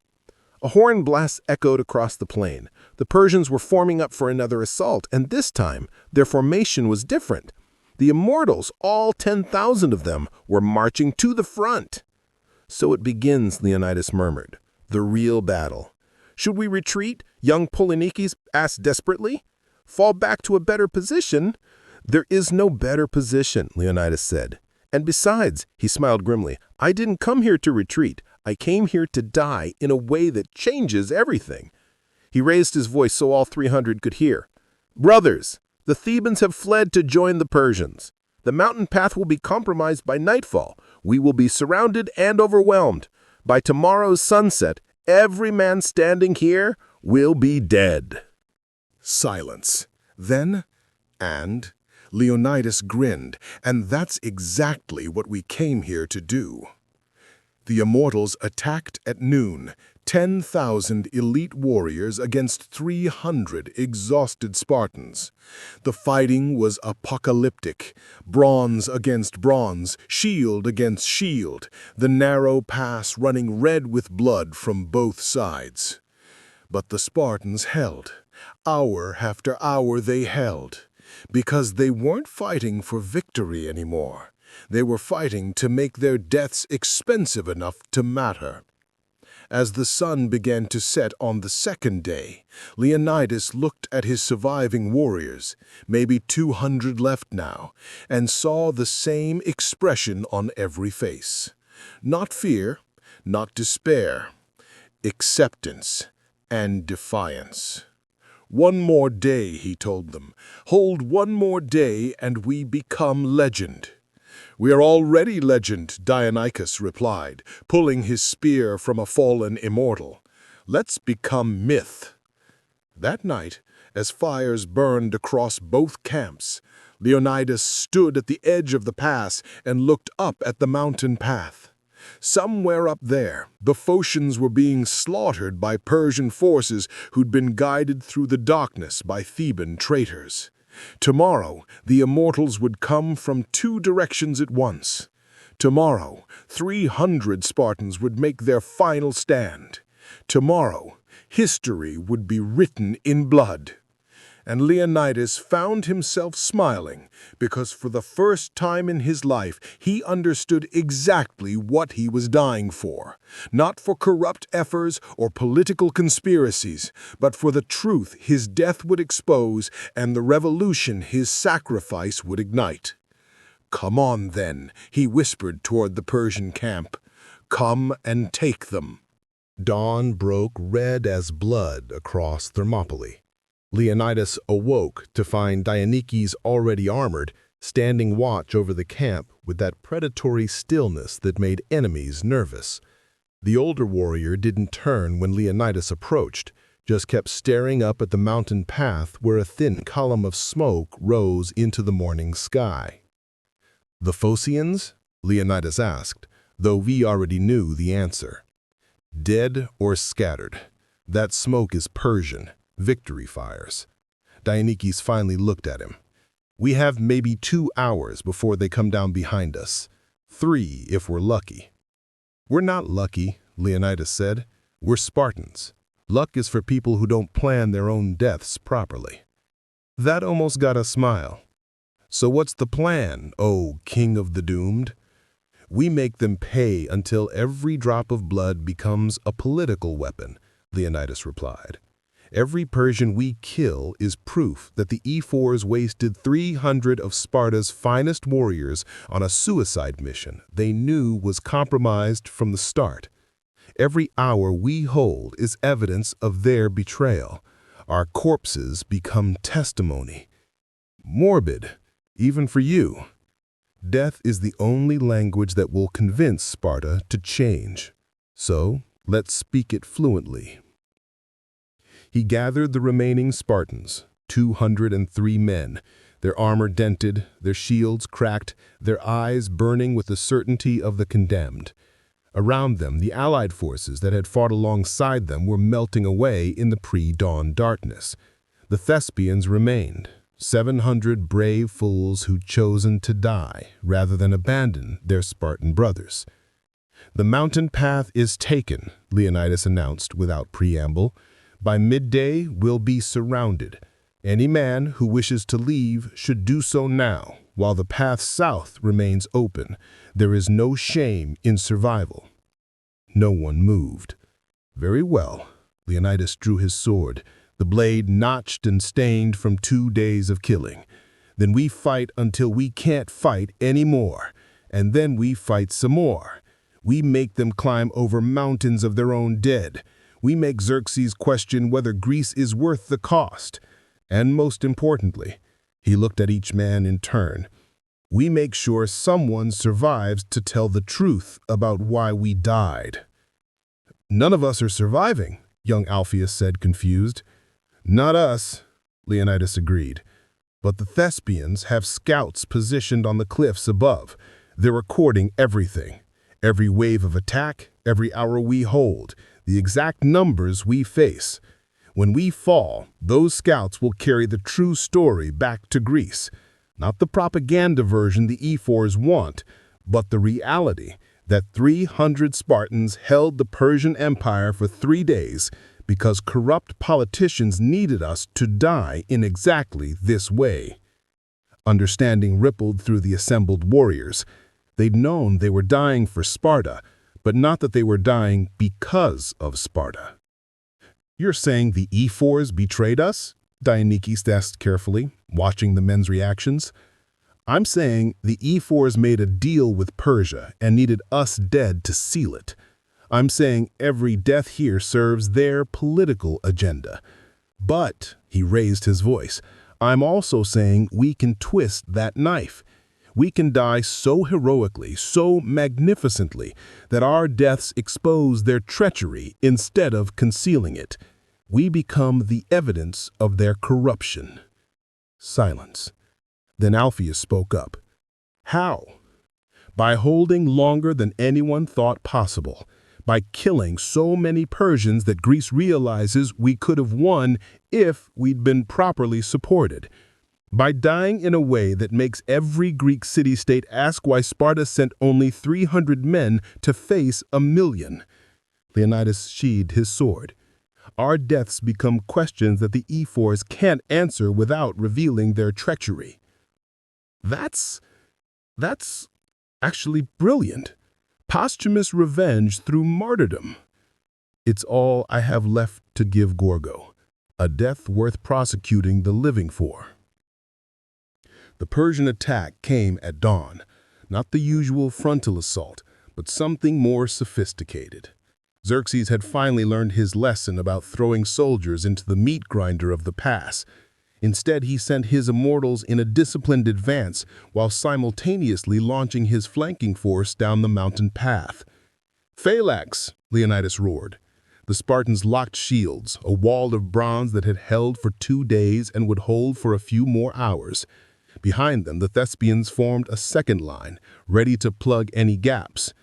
A horn blast echoed across the plain. The Persians were forming up for another assault, and this time, their formation was different. The immortals, all 10,000 of them, were marching to the front. "So it begins," Leonidas murmured. "The real battle." "Should we retreat?" young Polynices asked desperately. "Fall back to a better position?" "There is no better position," Leonidas said. "And besides," he smiled grimly, "I didn't come here to retreat. I came here to die in a way that changes everything." He raised his voice so all 300 could hear. "Brothers, the Thebans have fled to join the Persians. The mountain path will be compromised by nightfall. We will be surrounded and overwhelmed. By tomorrow's sunset, every man standing here will be dead." Silence. Then, Leonidas grinned, "And that's exactly what we came here to do." The immortals attacked at noon, 10,000 elite warriors against 300 exhausted Spartans. The fighting was apocalyptic, bronze against bronze, shield against shield, the narrow pass running red with blood from both sides. But the Spartans held. Hour after hour they held, because they weren't fighting for victory anymore. They were fighting to make their deaths expensive enough to matter. As the sun began to set on the second day, Leonidas looked at his surviving warriors, maybe 200 left now, and saw the same expression on every face. Not fear, not despair, acceptance and defiance. "One more day," he told them. "Hold one more day and we become legend." "We are already legend," Dionysus replied, pulling his spear from a fallen immortal. "Let's become myth." That night, as fires burned across both camps. Leonidas stood at the edge of the pass and looked up at the mountain path. Somewhere up there, the Phocians were being slaughtered by Persian forces who'd been guided through the darkness by Theban traitors. Tomorrow, the immortals would come from 2 directions at once. Tomorrow, 300 Spartans would make their final stand. Tomorrow, history would be written in blood. And Leonidas found himself smiling because for the first time in his life he understood exactly what he was dying for. Not for corrupt efforts or political conspiracies, but for the truth his death would expose and the revolution his sacrifice would ignite. "Come on, then," he whispered toward the Persian camp. "Come and take them." Dawn broke red as blood across Thermopylae. Leonidas awoke to find Dionysus already armored, standing watch over the camp with that predatory stillness that made enemies nervous. The older warrior didn't turn when Leonidas approached, just kept staring up at the mountain path where a thin column of smoke rose into the morning sky. "The Phocians?" Leonidas asked, though we already knew the answer. "Dead or scattered. That smoke is Persian. Victory fires." Dionysus finally looked at him. "We have maybe 2 hours before they come down behind us. 3 if we're lucky." "We're not lucky," Leonidas said. "We're Spartans. Luck is for people who don't plan their own deaths properly." That almost got a smile. "So what's the plan, O King of the Doomed?" "We make them pay until every drop of blood becomes a political weapon," Leonidas replied. "Every Persian we kill is proof that the ephors wasted 300 of Sparta's finest warriors on a suicide mission they knew was compromised from the start. Every hour we hold is evidence of their betrayal. Our corpses become testimony. Morbid, even for you. Death is the only language that will convince Sparta to change. So, let's speak it fluently." He gathered the remaining Spartans, 203 men, their armor dented, their shields cracked, their eyes burning with the certainty of the condemned. Around them, the allied forces that had fought alongside them were melting away in the pre-dawn darkness. The Thespians remained, 700 brave fools who'd chosen to die rather than abandon their Spartan brothers. "The mountain path is taken," Leonidas announced without preamble. "By midday, we'll be surrounded. Any man who wishes to leave should do so now, while the path south remains open. There is no shame in survival." No one moved. "Very well." Leonidas drew his sword, the blade notched and stained from 2 days of killing. "Then we fight until we can't fight anymore, and then we fight some more. We make them climb over mountains of their own dead. We make Xerxes question whether Greece is worth the cost. And most importantly," he looked at each man in turn, "we make sure someone survives to tell the truth about why we died." "None of us are surviving," young Alpheus said, confused. "Not us," Leonidas agreed. "But the Thespians have scouts positioned on the cliffs above. They're recording everything. Every wave of attack, every hour we hold, the exact numbers we face. When we fall, those scouts will carry the true story back to Greece. Not the propaganda version the ephors want, but the reality that 300 Spartans held the Persian Empire for 3 days because corrupt politicians needed us to die in exactly this way." Understanding rippled through the assembled warriors. They'd known they were dying for Sparta, but not that they were dying because of Sparta. "You're saying the ephors betrayed us?" Dionysus asked carefully, watching the men's reactions. "I'm saying the ephors made a deal with Persia and needed us dead to seal it. I'm saying every death here serves their political agenda. But," he raised his voice, "I'm also saying we can twist that knife. We can die so heroically, so magnificently, that our deaths expose their treachery instead of concealing it. We become the evidence of their corruption. Silence. Then Alpheus spoke up. How? By holding longer than anyone thought possible. By killing so many Persians that Greece realizes we could have won if we'd been properly supported. By dying in a way that makes every Greek city-state ask why Sparta sent only 300 men to face 1,000,000. Leonidas sheathed his sword. Our deaths become questions that the ephors can't answer without revealing their treachery. That's actually brilliant. Posthumous revenge through martyrdom. It's all I have left to give Gorgo, a death worth prosecuting the living for. The Persian attack came at dawn, not the usual frontal assault, but something more sophisticated. Xerxes had finally learned his lesson about throwing soldiers into the meat grinder of the pass. Instead, he sent his immortals in a disciplined advance while simultaneously launching his flanking force down the mountain path. "Phalanx!" Leonidas roared. The Spartans locked shields, a wall of bronze that had held for 2 days and would hold for a few more hours. Behind them, the Thespians formed a second line, ready to plug any gaps.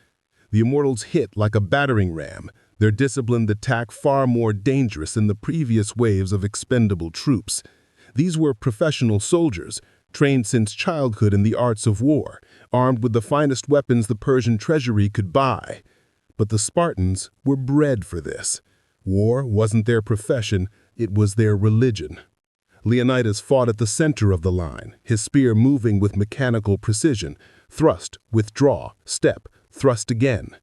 The immortals hit like a battering ram, their disciplined attack far more dangerous than the previous waves of expendable troops. These were professional soldiers, trained since childhood in the arts of war, armed with the finest weapons the Persian treasury could buy. But the Spartans were bred for this. War wasn't their profession, it was their religion. Leonidas fought at the center of the line, his spear moving with mechanical precision. Thrust, withdraw, step, thrust again.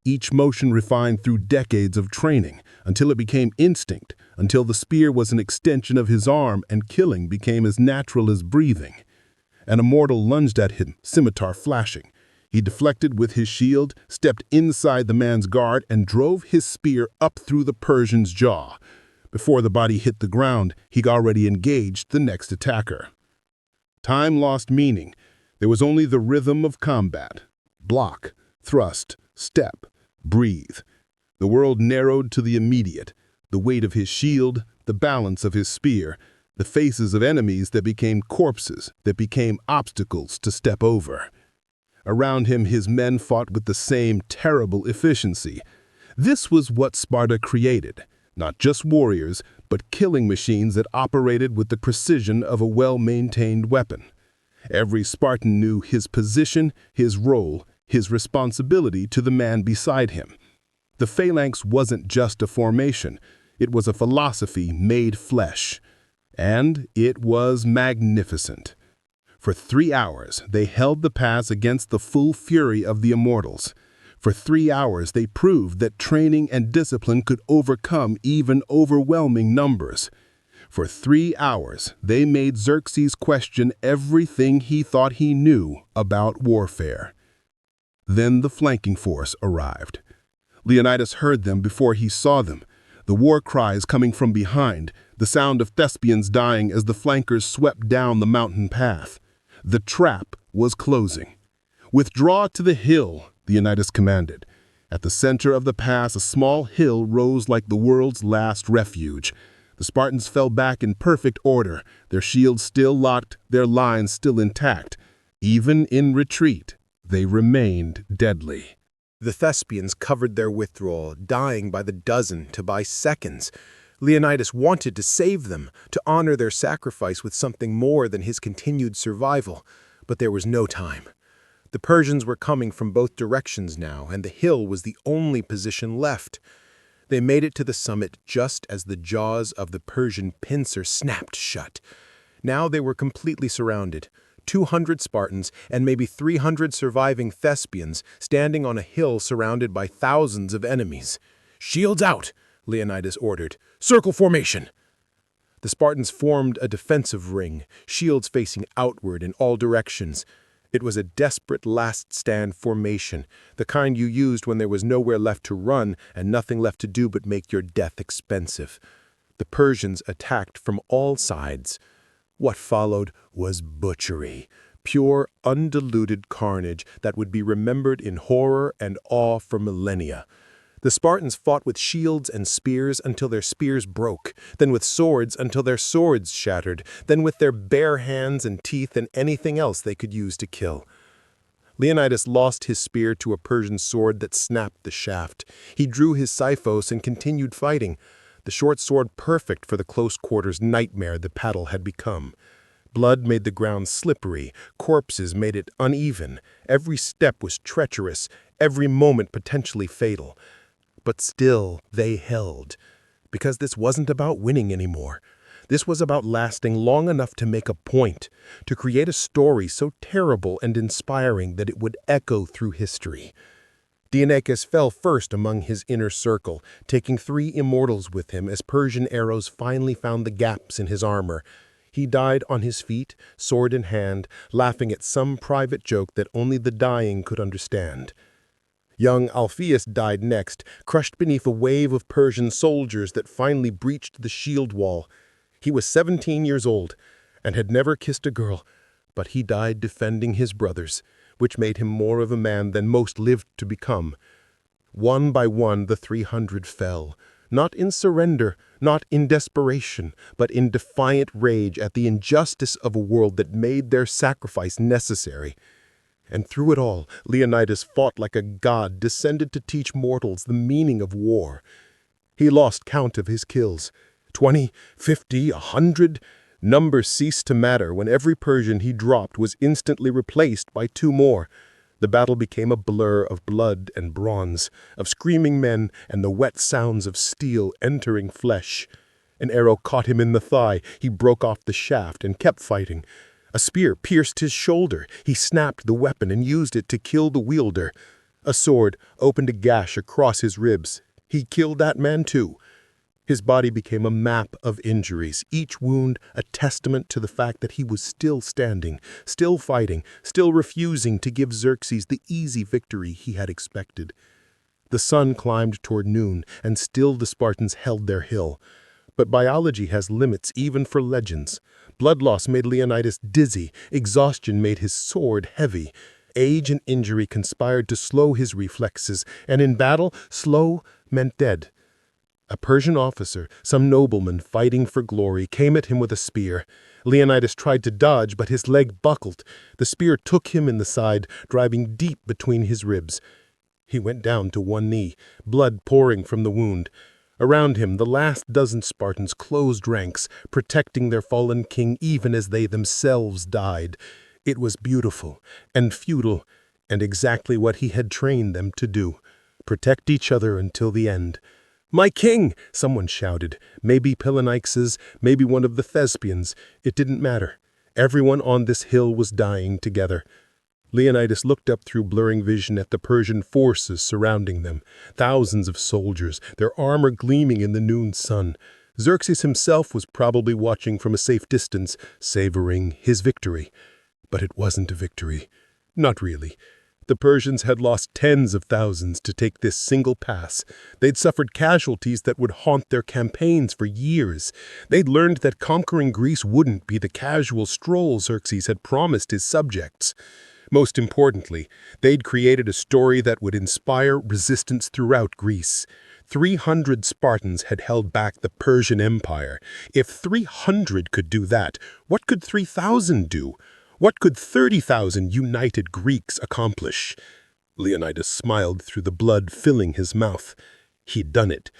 Each motion refined through decades of training, until it became instinct, until the spear was an extension of his arm and killing became as natural as breathing. An immortal lunged at him, scimitar flashing. He deflected with his shield, stepped inside the man's guard, and drove his spear up through the Persian's jaw. Before the body hit the ground, he'd already engaged the next attacker. Time lost meaning. There was only the rhythm of combat. Block, thrust, step, breathe. The world narrowed to the immediate, the weight of his shield, the balance of his spear, the faces of enemies that became corpses, that became obstacles to step over. Around him, his men fought with the same terrible efficiency. This was what Sparta created. Not just warriors, but killing machines that operated with the precision of a well-maintained weapon. Every Spartan knew his position, his role, his responsibility to the man beside him. The phalanx wasn't just a formation, it was a philosophy made flesh. And it was magnificent. For 3 hours, they held the pass against the full fury of the immortals. For 3 hours, they proved that training and discipline could overcome even overwhelming numbers. For 3 hours, they made Xerxes question everything he thought he knew about warfare. Then the flanking force arrived. Leonidas heard them before he saw them, the war cries coming from behind, the sound of Thespians dying as the flankers swept down the mountain path. The trap was closing. "Withdraw to the hill," Leonidas commanded. At the center of the pass, a small hill rose like the world's last refuge. The Spartans fell back in perfect order, their shields still locked, their lines still intact. Even in retreat, they remained deadly. The Thespians covered their withdrawal, dying by the dozen to by seconds. Leonidas wanted to save them, to honor their sacrifice with something more than his continued survival, but there was no time. The Persians were coming from both directions now, and the hill was the only position left. They made it to the summit just as the jaws of the Persian pincer snapped shut. Now they were completely surrounded. 200 Spartans and maybe 300 surviving Thespians standing on a hill surrounded by thousands of enemies. "Shields out!" Leonidas ordered. "Circle formation!" The Spartans formed a defensive ring, shields facing outward in all directions. It was a desperate last-stand formation, the kind you used when there was nowhere left to run and nothing left to do but make your death expensive. The Persians attacked from all sides. What followed was butchery, pure, undiluted carnage that would be remembered in horror and awe for millennia. The Spartans fought with shields and spears until their spears broke, then with swords until their swords shattered, then with their bare hands and teeth and anything else they could use to kill. Leonidas lost his spear to a Persian sword that snapped the shaft. He drew his Siphos and continued fighting, the short sword perfect for the close quarters nightmare the paddle had become. Blood made the ground slippery, corpses made it uneven, every step was treacherous, every moment potentially fatal. But still they held, because this wasn't about winning anymore. This was about lasting long enough to make a point, to create a story so terrible and inspiring that it would echo through history. Leonidas fell first among his inner circle, taking 3 immortals with him as Persian arrows finally found the gaps in his armor. He died on his feet, sword in hand, laughing at some private joke that only the dying could understand. Young Alpheus died next, crushed beneath a wave of Persian soldiers that finally breached the shield wall. He was 17 years old and had never kissed a girl, but he died defending his brothers, which made him more of a man than most lived to become. One by one the 300 fell, not in surrender, not in desperation, but in defiant rage at the injustice of a world that made their sacrifice necessary. And through it all, Leonidas fought like a god descended to teach mortals the meaning of war. He lost count of his kills. 20, 50, 100. Numbers ceased to matter when every Persian he dropped was instantly replaced by 2 more. The battle became a blur of blood and bronze, of screaming men and the wet sounds of steel entering flesh. An arrow caught him in the thigh. He broke off the shaft and kept fighting. A spear pierced his shoulder. He snapped the weapon and used it to kill the wielder. A sword opened a gash across his ribs. He killed that man too. His body became a map of injuries, each wound a testament to the fact that he was still standing, still fighting, still refusing to give Xerxes the easy victory he had expected. The sun climbed toward noon, and still the Spartans held their hill. But biology has limits even for legends. Blood loss made Leonidas dizzy, exhaustion made his sword heavy. Age and injury conspired to slow his reflexes, and in battle, slow meant dead. A Persian officer, some nobleman fighting for glory, came at him with a spear. Leonidas tried to dodge, but his leg buckled. The spear took him in the side, driving deep between his ribs. He went down to one knee, blood pouring from the wound. Around him, the last dozen Spartans closed ranks, protecting their fallen king even as they themselves died. It was beautiful and futile, and exactly what he had trained them to do. Protect each other until the end. "My king!" someone shouted. Maybe Pillanaixes, maybe one of the Thespians. It didn't matter. Everyone on this hill was dying together. Leonidas looked up through blurring vision at the Persian forces surrounding them. Thousands of soldiers, their armor gleaming in the noon sun. Xerxes himself was probably watching from a safe distance, savoring his victory. But it wasn't a victory. Not really. The Persians had lost tens of thousands to take this single pass. They'd suffered casualties that would haunt their campaigns for years. They'd learned that conquering Greece wouldn't be the casual stroll Xerxes had promised his subjects. Most importantly, they'd created a story that would inspire resistance throughout Greece. 300 Spartans had held back the Persian Empire. If 300 could do that, what could 3,000 do? What could 30,000 united Greeks accomplish? Leonidas smiled through the blood filling his mouth. He'd done it.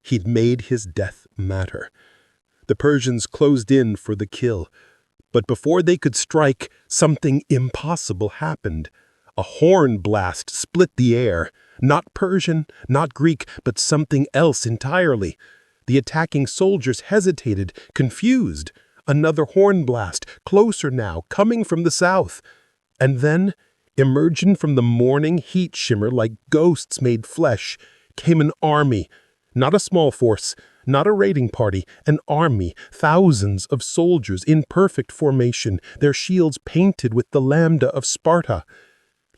He'd made his death matter. The Persians closed in for the kill. But before they could strike, something impossible happened. A horn blast split the air. Not Persian, not Greek, but something else entirely. The attacking soldiers hesitated, confused. Another horn blast, closer now, coming from the south. And then, emerging from the morning heat shimmer like ghosts made flesh, came an army. Not a small force, not a raiding party, an army, thousands of soldiers in perfect formation, their shields painted with the lambda of Sparta.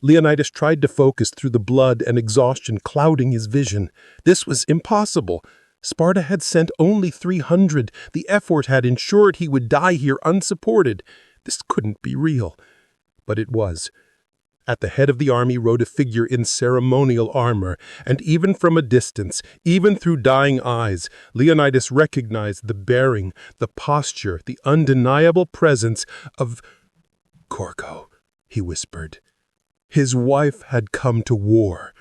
Leonidas tried to focus through the blood and exhaustion clouding his vision. This was impossible. Sparta had sent only 300. The effort had ensured he would die here unsupported. This couldn't be real. But it was. At the head of the army rode a figure in ceremonial armor, and even from a distance, even through dying eyes, Leonidas recognized the bearing, the posture, the undeniable presence of Gorgo, he whispered. His wife had come to war.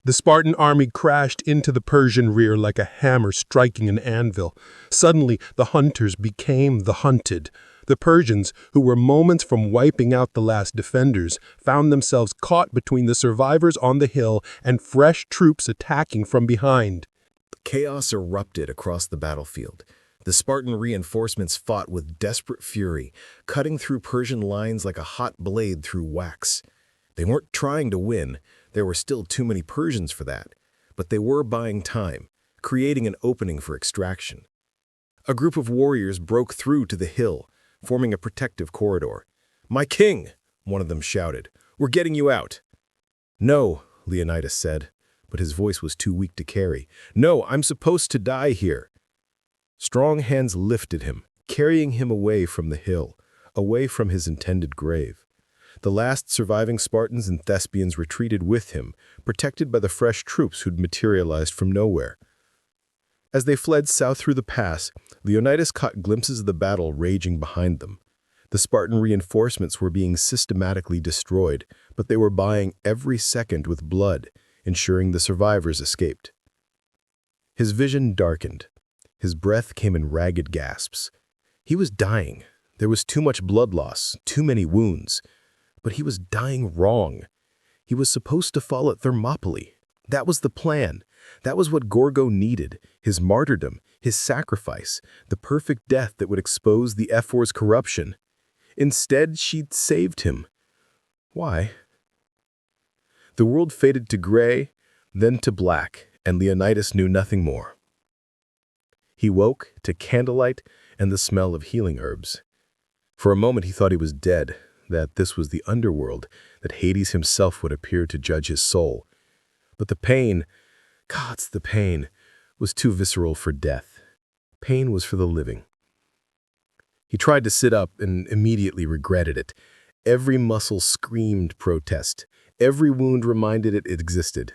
The Spartan army crashed into the Persian rear like a hammer striking an anvil. Suddenly, the hunters became the hunted. The Persians, who were moments from wiping out the last defenders, found themselves caught between the survivors on the hill and fresh troops attacking from behind. Chaos erupted across the battlefield. The Spartan reinforcements fought with desperate fury, cutting through Persian lines like a hot blade through wax. They weren't trying to win. There were still too many Persians for that. But they were buying time, creating an opening for extraction. A group of warriors broke through to the hill, forming a protective corridor. "My king!" one of them shouted. "We're getting you out." "No," Leonidas said, but his voice was too weak to carry. "No, I'm supposed to die here." Strong hands lifted him, carrying him away from the hill, away from his intended grave. The last surviving Spartans and Thespians retreated with him, protected by the fresh troops who'd materialized from nowhere. As they fled south through the pass, Leonidas caught glimpses of the battle raging behind them. The Spartan reinforcements were being systematically destroyed, but they were buying every second with blood, ensuring the survivors escaped. His vision darkened. His breath came in ragged gasps. He was dying. There was too much blood loss, too many wounds. But he was dying wrong. He was supposed to fall at Thermopylae. That was the plan. That was what Gorgo needed, his martyrdom, his sacrifice, the perfect death that would expose the F4's corruption. Instead, she'd saved him. Why? The world faded to gray, then to black, and Leonidas knew nothing more. He woke to candlelight and the smell of healing herbs. For a moment he thought he was dead, that this was the underworld, that Hades himself would appear to judge his soul. But the pain, the pain, was too visceral for death. Pain was for the living. He tried to sit up and immediately regretted it. Every muscle screamed protest. Every wound reminded it existed.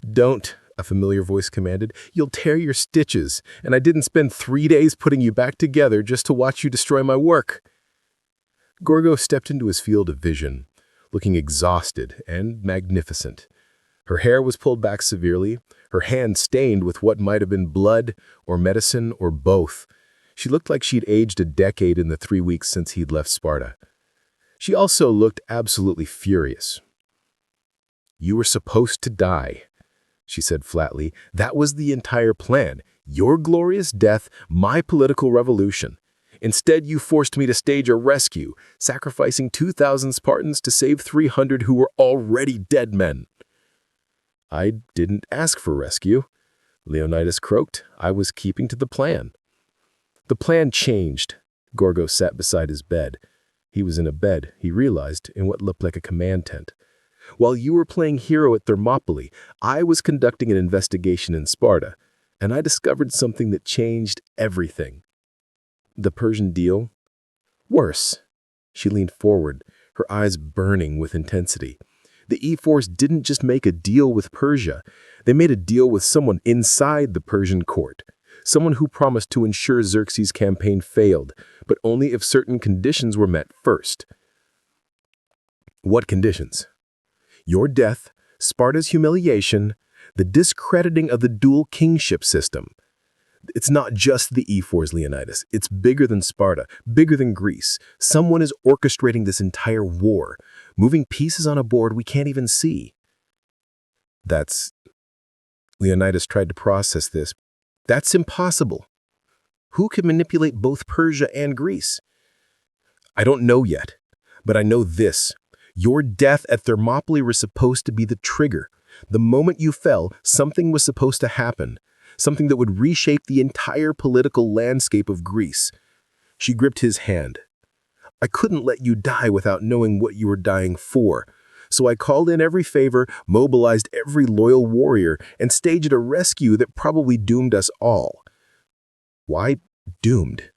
"Don't," a familiar voice commanded. "You'll tear your stitches, and I didn't spend 3 days putting you back together just to watch you destroy my work." Gorgo stepped into his field of vision, looking exhausted and magnificent. Her hair was pulled back severely, her hand stained with what might have been blood or medicine or both. She looked like she'd aged a decade in the 3 weeks since he'd left Sparta. She also looked absolutely furious. "You were supposed to die," she said flatly. "That was the entire plan. Your glorious death, my political revolution. Instead, you forced me to stage a rescue, sacrificing 2,000 Spartans to save 300 who were already dead men." "I didn't ask for rescue," Leonidas croaked. "I was keeping to the plan." The plan changed. Gorgo sat beside his bed. He was in a bed, he realized, in what looked like a command tent. "While you were playing hero at Thermopylae, I was conducting an investigation in Sparta, and I discovered something that changed everything." "The Persian deal?" "Worse." She leaned forward, her eyes burning with intensity. The E-Force didn't just make a deal with Persia. They made a deal with someone inside the Persian court. Someone who promised to ensure Xerxes' campaign failed, but only if certain conditions were met first. What conditions? Your death, Sparta's humiliation, the discrediting of the dual kingship system. It's not just the E-Force, Leonidas. It's bigger than Sparta, bigger than Greece. Someone is orchestrating this entire war, moving pieces on a board we can't even see. Leonidas tried to process this. That's impossible. Who can manipulate both Persia and Greece? I don't know yet, but I know this. Your death at Thermopylae was supposed to be the trigger. The moment you fell, something was supposed to happen. Something that would reshape the entire political landscape of Greece. She gripped his hand. I couldn't let you die without knowing what you were dying for. So I called in every favor, mobilized every loyal warrior, and staged a rescue that probably doomed us all. Why doomed?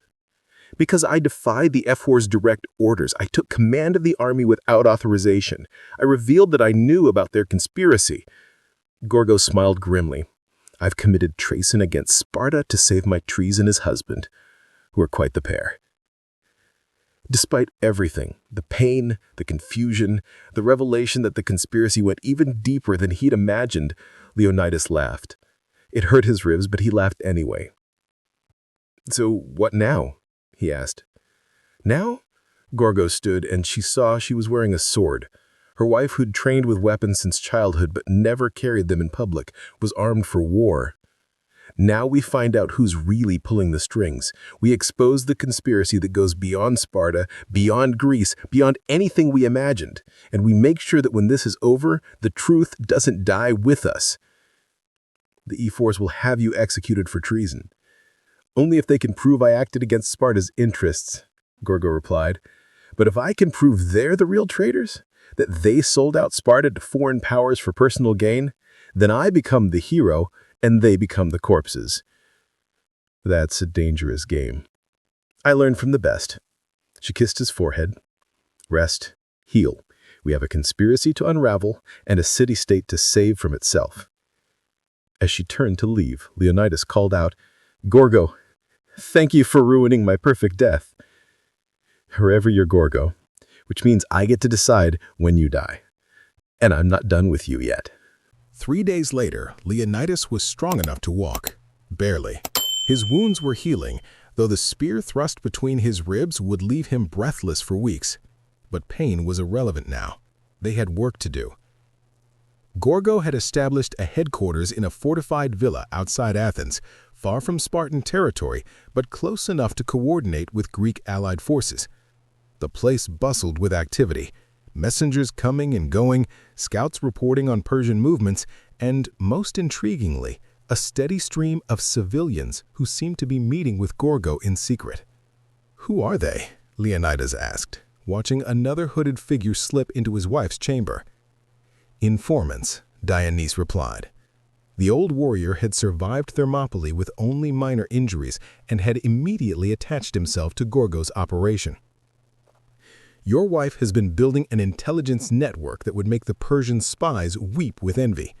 Because I defied the F-War's direct orders. I took command of the army without authorization. I revealed that I knew about their conspiracy. Gorgo smiled grimly. I've committed treason against Sparta to save my treasonous husband. We're quite the pair. Despite everything, the pain, the confusion, the revelation that the conspiracy went even deeper than he'd imagined, Leonidas laughed. It hurt his ribs, but he laughed anyway. So what now? He asked. Now? Gorgo stood, and she saw she was wearing a sword. Her wife, who'd trained with weapons since childhood but never carried them in public, was armed for war. Now we find out who's really pulling the strings. We expose the conspiracy that goes beyond Sparta, beyond Greece, beyond anything we imagined. And we make sure that when this is over, the truth doesn't die with us. The E-Force will have you executed for treason. Only if they can prove I acted against Sparta's interests, Gorgo replied. But if I can prove they're the real traitors, that they sold out Sparta to foreign powers for personal gain, then I become the hero and they become the corpses. That's a dangerous game. I learned from the best. She kissed his forehead. Rest, heal. We have a conspiracy to unravel and a city-state to save from itself. As she turned to leave, Leonidas called out, Gorgo, thank you for ruining my perfect death. Forever your Gorgo, which means I get to decide when you die. And I'm not done with you yet. 3 days later, Leonidas was strong enough to walk. Barely. His wounds were healing, though the spear thrust between his ribs would leave him breathless for weeks. But pain was irrelevant now. They had work to do. Gorgo had established a headquarters in a fortified villa outside Athens, far from Spartan territory, but close enough to coordinate with Greek allied forces. The place bustled with activity. Messengers coming and going, scouts reporting on Persian movements, and, most intriguingly, a steady stream of civilians who seemed to be meeting with Gorgo in secret. Who are they? Leonidas asked, watching another hooded figure slip into his wife's chamber. Informants, Dionysus replied. The old warrior had survived Thermopylae with only minor injuries and had immediately attached himself to Gorgo's operation. Your wife has been building an intelligence network that would make the Persian spies weep with envy.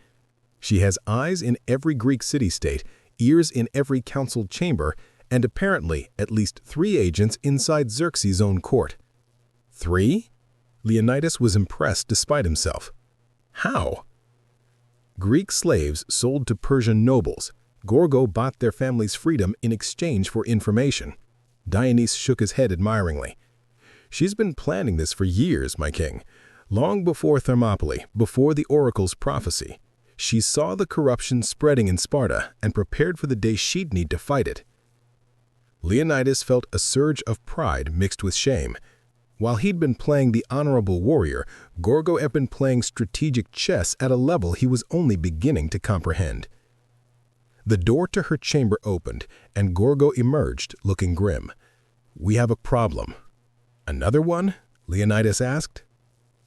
She has eyes in every Greek city-state, ears in every council chamber, and apparently at least 3 agents inside Xerxes' own court. 3? Leonidas was impressed despite himself. How? Greek slaves sold to Persian nobles. Gorgo bought their family's freedom in exchange for information. Dionysus shook his head admiringly. She's been planning this for years, my king. Long before Thermopylae, before the oracle's prophecy. She saw the corruption spreading in Sparta and prepared for the day she'd need to fight it. Leonidas felt a surge of pride mixed with shame. While he'd been playing the honorable warrior, Gorgo had been playing strategic chess at a level he was only beginning to comprehend. The door to her chamber opened, and Gorgo emerged, looking grim. We have a problem. Another one? Leonidas asked.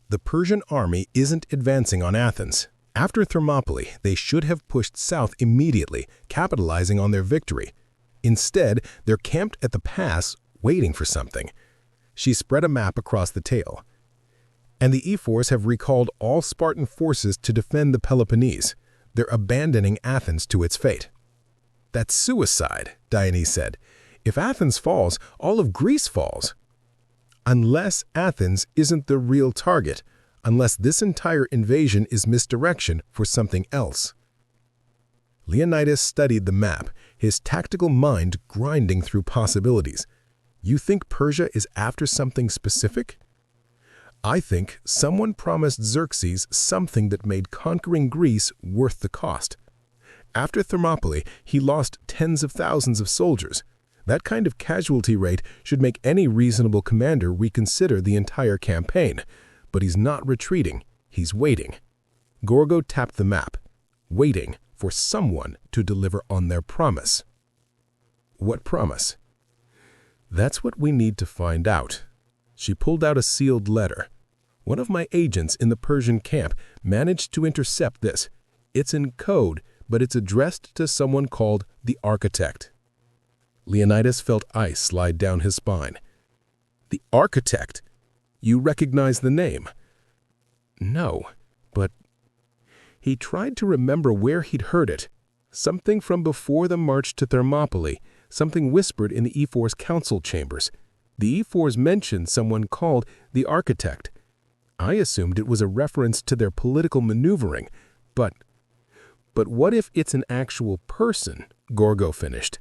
The Persian army isn't advancing on Athens. After Thermopylae, they should have pushed south immediately, capitalizing on their victory. Instead, they're camped at the pass, waiting for something. She spread a map across the tale. And the E-Force have recalled all Spartan forces to defend the Peloponnese. They're abandoning Athens to its fate. That's suicide, Dionysus said. If Athens falls, all of Greece falls. Unless Athens isn't the real target, unless this entire invasion is misdirection for something else. Leonidas studied the map, his tactical mind grinding through possibilities. You think Persia is after something specific? I think someone promised Xerxes something that made conquering Greece worth the cost. After Thermopylae, he lost tens of thousands of soldiers. That kind of casualty rate should make any reasonable commander reconsider the entire campaign. But he's not retreating, he's waiting. Gorgo tapped the map, waiting for someone to deliver on their promise. What promise? That's what we need to find out. She pulled out a sealed letter. One of my agents in the Persian camp managed to intercept this. It's in code, but it's addressed to someone called the Architect. Leonidas felt ice slide down his spine. The architect? You recognize the name? No, but he tried to remember where he'd heard it. Something from before the march to Thermopylae, something whispered in the E4's council chambers. The E4s mentioned someone called the architect. I assumed it was a reference to their political maneuvering, but what if it's an actual person? Gorgo finished.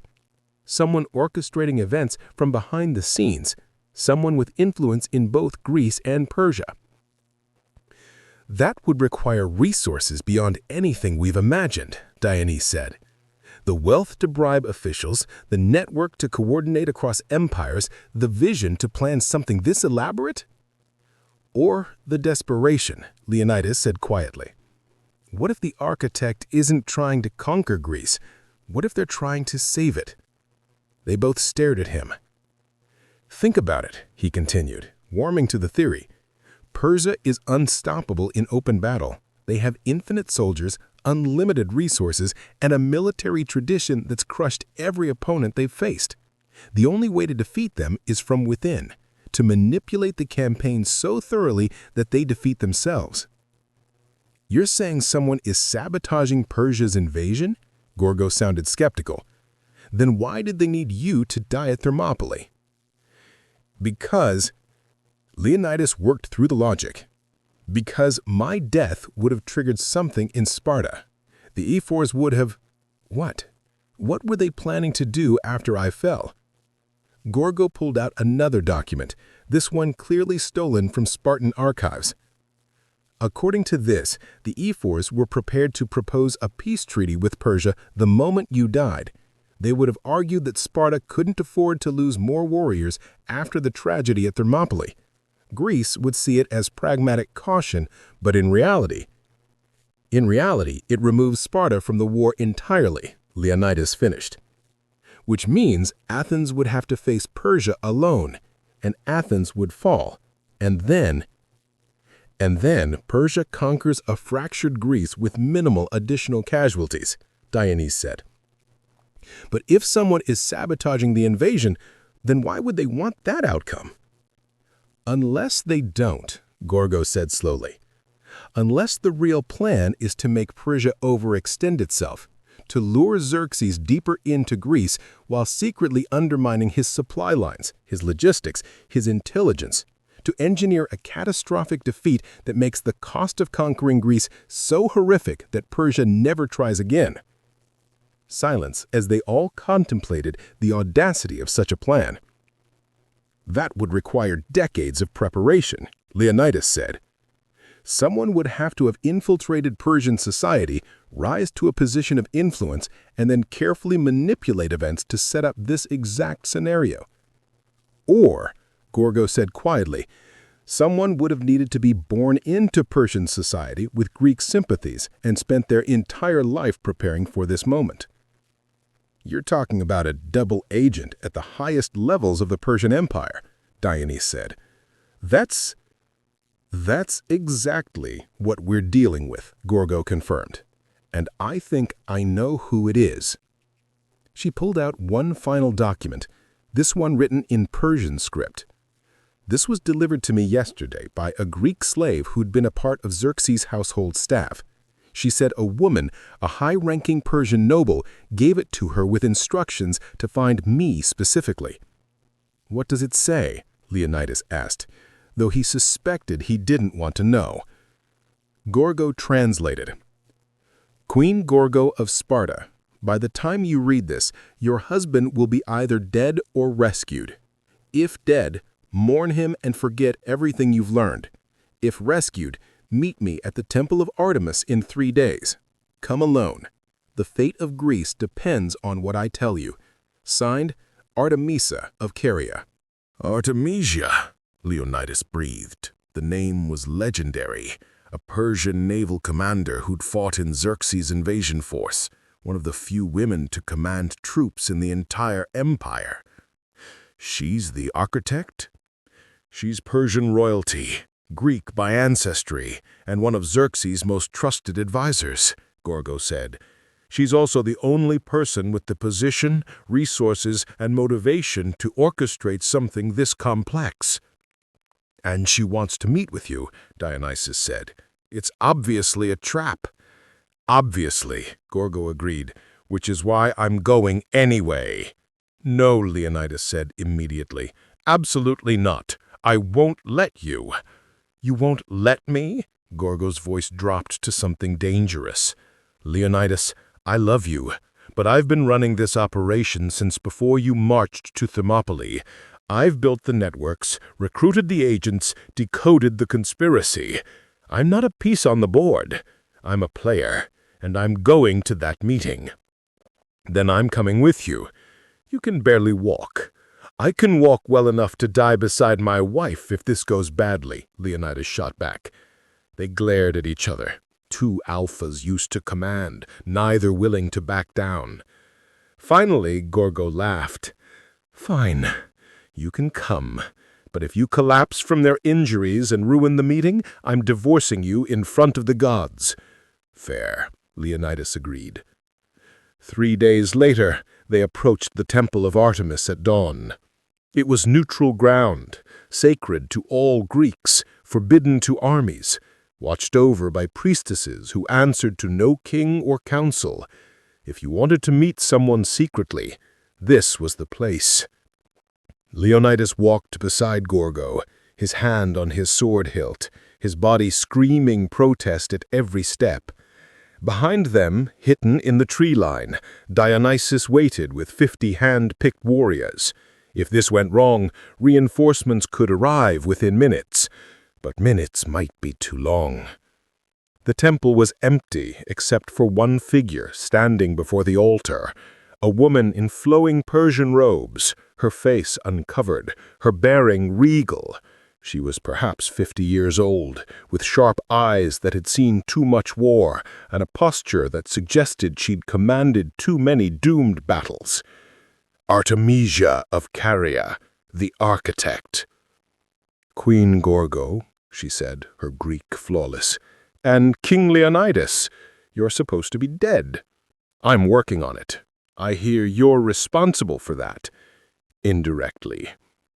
Someone orchestrating events from behind the scenes, someone with influence in both Greece and Persia. That would require resources beyond anything we've imagined, Dionys said. The wealth to bribe officials, the network to coordinate across empires, the vision to plan something this elaborate? Or the desperation, Leonidas said quietly. What if the architect isn't trying to conquer Greece? What if they're trying to save it? They both stared at him. Think about it, he continued, warming to the theory. Persia is unstoppable in open battle. They have infinite soldiers, unlimited resources, and a military tradition that's crushed every opponent they've faced. The only way to defeat them is from within, to manipulate the campaign so thoroughly that they defeat themselves. You're saying someone is sabotaging Persia's invasion? Gorgo sounded skeptical. Then why did they need you to die at Thermopylae? Because Leonidas worked through the logic. Because my death would have triggered something in Sparta. The E4s would have… What? What were they planning to do after I fell? Gorgo pulled out another document, this one clearly stolen from Spartan archives. According to this, the E4s were prepared to propose a peace treaty with Persia the moment you died. They would have argued that Sparta couldn't afford to lose more warriors after the tragedy at Thermopylae. Greece would see it as pragmatic caution, but in reality, it removes Sparta from the war entirely, Leonidas finished. Which means Athens would have to face Persia alone, and Athens would fall. And then Persia conquers a fractured Greece with minimal additional casualties, Dionys said. But if someone is sabotaging the invasion, then why would they want that outcome? Unless they don't, Gorgo said slowly. Unless the real plan is to make Persia overextend itself, to lure Xerxes deeper into Greece while secretly undermining his supply lines, his logistics, his intelligence, to engineer a catastrophic defeat that makes the cost of conquering Greece so horrific that Persia never tries again. Silence as they all contemplated the audacity of such a plan. That would require decades of preparation, Leonidas said. Someone would have to have infiltrated Persian society, rise to a position of influence, and then carefully manipulate events to set up this exact scenario. Or, Gorgo said quietly, someone would have needed to be born into Persian society with Greek sympathies and spent their entire life preparing for this moment. You're talking about a double agent at the highest levels of the Persian Empire, Dionys said. That's exactly what we're dealing with, Gorgo confirmed. And I think I know who it is. She pulled out one final document, this one written in Persian script. This was delivered to me yesterday by a Greek slave who'd been a part of Xerxes' household staff. She said a woman, a high-ranking Persian noble, gave it to her with instructions to find me specifically. What does it say? Leonidas asked, though he suspected he didn't want to know. Gorgo translated. Queen Gorgo of Sparta, by the time you read this, your husband will be either dead or rescued. If dead, mourn him and forget everything you've learned. If rescued, meet me at the Temple of Artemis in 3 days. Come alone. The fate of Greece depends on what I tell you. Signed, Artemisa of Caria. Artemisia, Leonidas breathed. The name was legendary. A Persian naval commander who'd fought in Xerxes' invasion force, one of the few women to command troops in the entire empire. She's the architect? She's Persian royalty, Greek by ancestry, and one of Xerxes' most trusted advisors, Gorgo said. She's also the only person with the position, resources, and motivation to orchestrate something this complex. And she wants to meet with you, Dionysus said. It's obviously a trap. Obviously, Gorgo agreed, which is why I'm going anyway. No, Leonidas said immediately. Absolutely not. I won't let you. You won't let me? Gorgo's voice dropped to something dangerous. Leonidas, I love you, but I've been running this operation since before you marched to Thermopylae. I've built the networks, recruited the agents, decoded the conspiracy. I'm not a piece on the board. I'm a player, and I'm going to that meeting. Then I'm coming with you. You can barely walk. I can walk well enough to die beside my wife if this goes badly, Leonidas shot back. They glared at each other. Two alphas used to command, neither willing to back down. Finally, Gorgo laughed. Fine, you can come. But if you collapse from their injuries and ruin the meeting, I'm divorcing you in front of the gods. Fair, Leonidas agreed. 3 days later, they approached the temple of Artemis at dawn. It was neutral ground, sacred to all Greeks, forbidden to armies, watched over by priestesses who answered to no king or council. If you wanted to meet someone secretly, this was the place. Leonidas walked beside Gorgo, his hand on his sword hilt, his body screaming protest at every step. Behind them, hidden in the tree line, Dionysus waited with 50 hand-picked warriors. If this went wrong, reinforcements could arrive within minutes. But minutes might be too long. The temple was empty except for one figure standing before the altar, a woman in flowing Persian robes, her face uncovered, her bearing regal. She was perhaps 50 years old, with sharp eyes that had seen too much war and a posture that suggested she'd commanded too many doomed battles. Artemisia of Caria, the architect. Queen Gorgo, she said, her Greek flawless, and King Leonidas, you're supposed to be dead. I'm working on it. I hear you're responsible for that. Indirectly.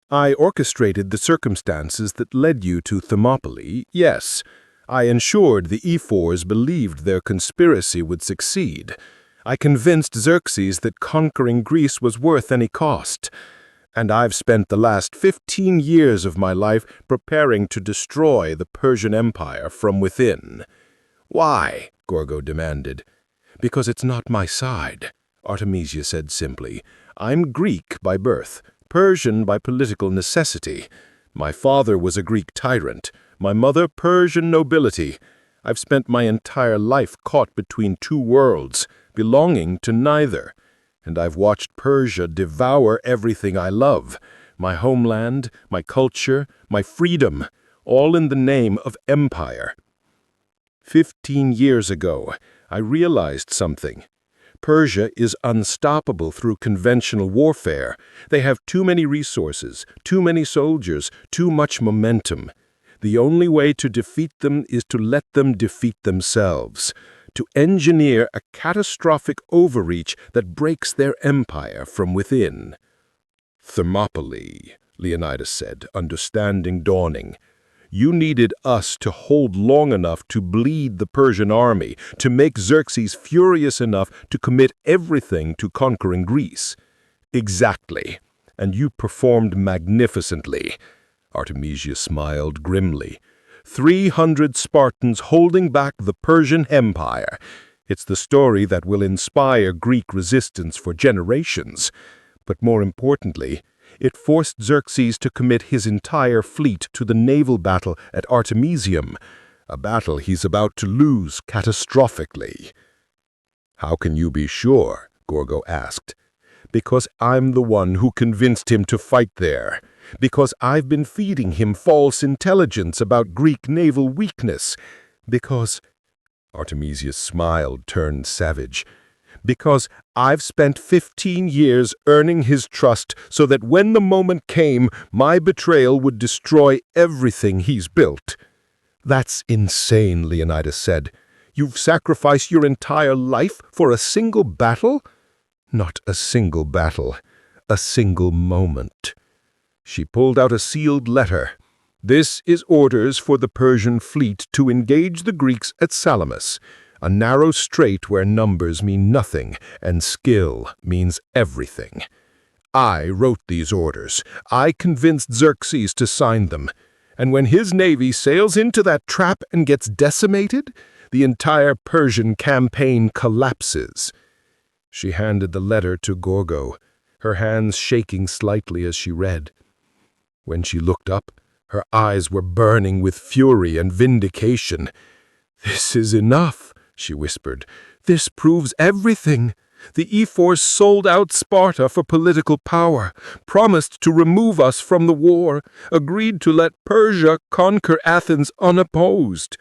I orchestrated the circumstances that led you to Thermopylae, yes. I ensured the ephors believed their conspiracy would succeed. I convinced Xerxes that conquering Greece was worth any cost. And I've spent the last 15 years of my life preparing to destroy the Persian Empire from within. Why? Gorgo demanded. Because it's not my side, Artemisia said simply. I'm Greek by birth, Persian by political necessity. My father was a Greek tyrant, my mother Persian nobility. I've spent my entire life caught between two worlds, belonging to neither. And I've watched Persia devour everything I love, my homeland, my culture, my freedom, all in the name of empire. 15 years ago, I realized something. Persia is unstoppable through conventional warfare. They have too many resources, too many soldiers, too much momentum. The only way to defeat them is to let them defeat themselves, to engineer a catastrophic overreach that breaks their empire from within. Thermopylae, Leonidas said, understanding dawning. You needed us to hold long enough to bleed the Persian army, to make Xerxes furious enough to commit everything to conquering Greece. Exactly. And you performed magnificently. Artemisia smiled grimly. 300 Spartans holding back the Persian Empire. It's the story that will inspire Greek resistance for generations. But more importantly, it forced Xerxes to commit his entire fleet to the naval battle at Artemisium, a battle he's about to lose catastrophically. How can you be sure? Gorgo asked. Because I'm the one who convinced him to fight there. Because I've been feeding him false intelligence about Greek naval weakness. Because... Artemisia's smile turned savage. Because I've spent 15 years earning his trust so that when the moment came, my betrayal would destroy everything he's built. That's insane, Leonidas said. You've sacrificed your entire life for a single battle? Not a single battle, a single moment. She pulled out a sealed letter. This is orders for the Persian fleet to engage the Greeks at Salamis, a narrow strait where numbers mean nothing and skill means everything. I wrote these orders. I convinced Xerxes to sign them. And when his navy sails into that trap and gets decimated, the entire Persian campaign collapses. She handed the letter to Gorgo, her hands shaking slightly as she read. When she looked up, her eyes were burning with fury and vindication. "This is enough," she whispered. "This proves everything. The ephors sold out Sparta for political power, promised to remove us from the war, agreed to let Persia conquer Athens unopposed."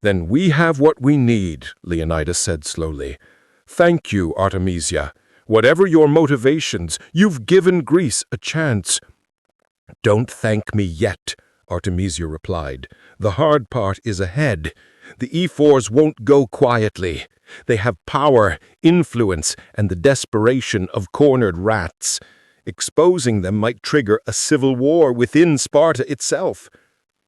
"Then we have what we need," Leonidas said slowly. "Thank you, Artemisia. Whatever your motivations, you've given Greece a chance." "Don't thank me yet," Artemisia replied. "The hard part is ahead. The ephors won't go quietly. They have power, influence, and the desperation of cornered rats. Exposing them might trigger a civil war within Sparta itself."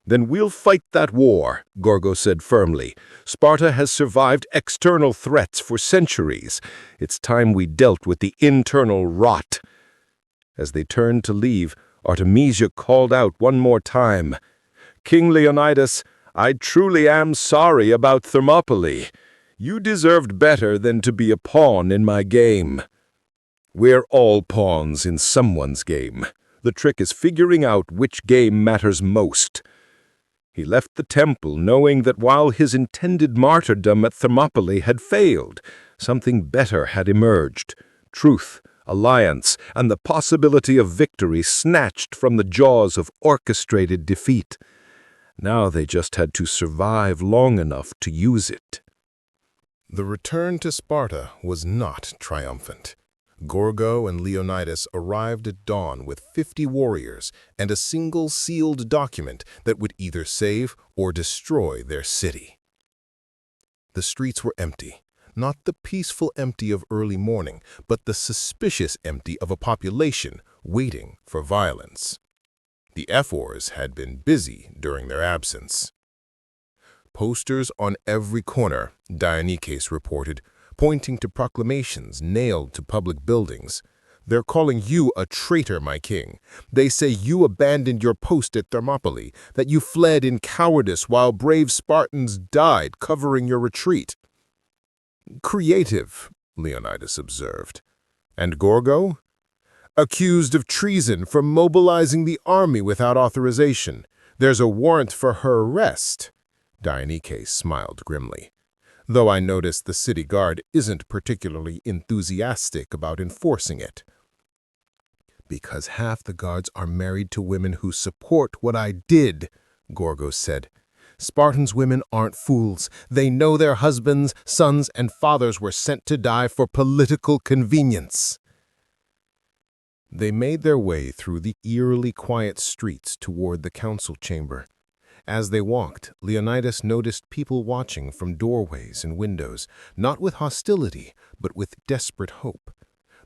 "Then we'll fight that war," Gorgo said firmly. "Sparta has survived external threats for centuries. It's time we dealt with the internal rot." As they turned to leave, Artemisia called out one more time, "King Leonidas, I truly am sorry about Thermopylae. You deserved better than to be a pawn in my game." "We're all pawns in someone's game. The trick is figuring out which game matters most." He left the temple knowing that while his intended martyrdom at Thermopylae had failed, something better had emerged. Truth, alliance, and the possibility of victory snatched from the jaws of orchestrated defeat. Now they just had to survive long enough to use it. The return to Sparta was not triumphant. Gorgo and Leonidas arrived at dawn with 50 warriors and a single sealed document that would either save or destroy their city. The streets were empty, not the peaceful empty of early morning, but the suspicious empty of a population waiting for violence. The ephors had been busy during their absence. Posters on every corner, Leonidas reported, pointing to proclamations nailed to public buildings. "They're calling you a traitor, my king. They say you abandoned your post at Thermopylae, that you fled in cowardice while brave Spartans died covering your retreat." "Creative," Leonidas observed. "And Gorgo? Accused of treason for mobilizing the army without authorization. There's a warrant for her arrest." Leonidas smiled grimly. "Though I notice the city guard isn't particularly enthusiastic about enforcing it." "Because half the guards are married to women who support what I did," Gorgo said. "Spartans' women aren't fools. They know their husbands, sons, and fathers were sent to die for political convenience." They made their way through the eerily quiet streets toward the council chamber. As they walked, Leonidas noticed people watching from doorways and windows, not with hostility, but with desperate hope.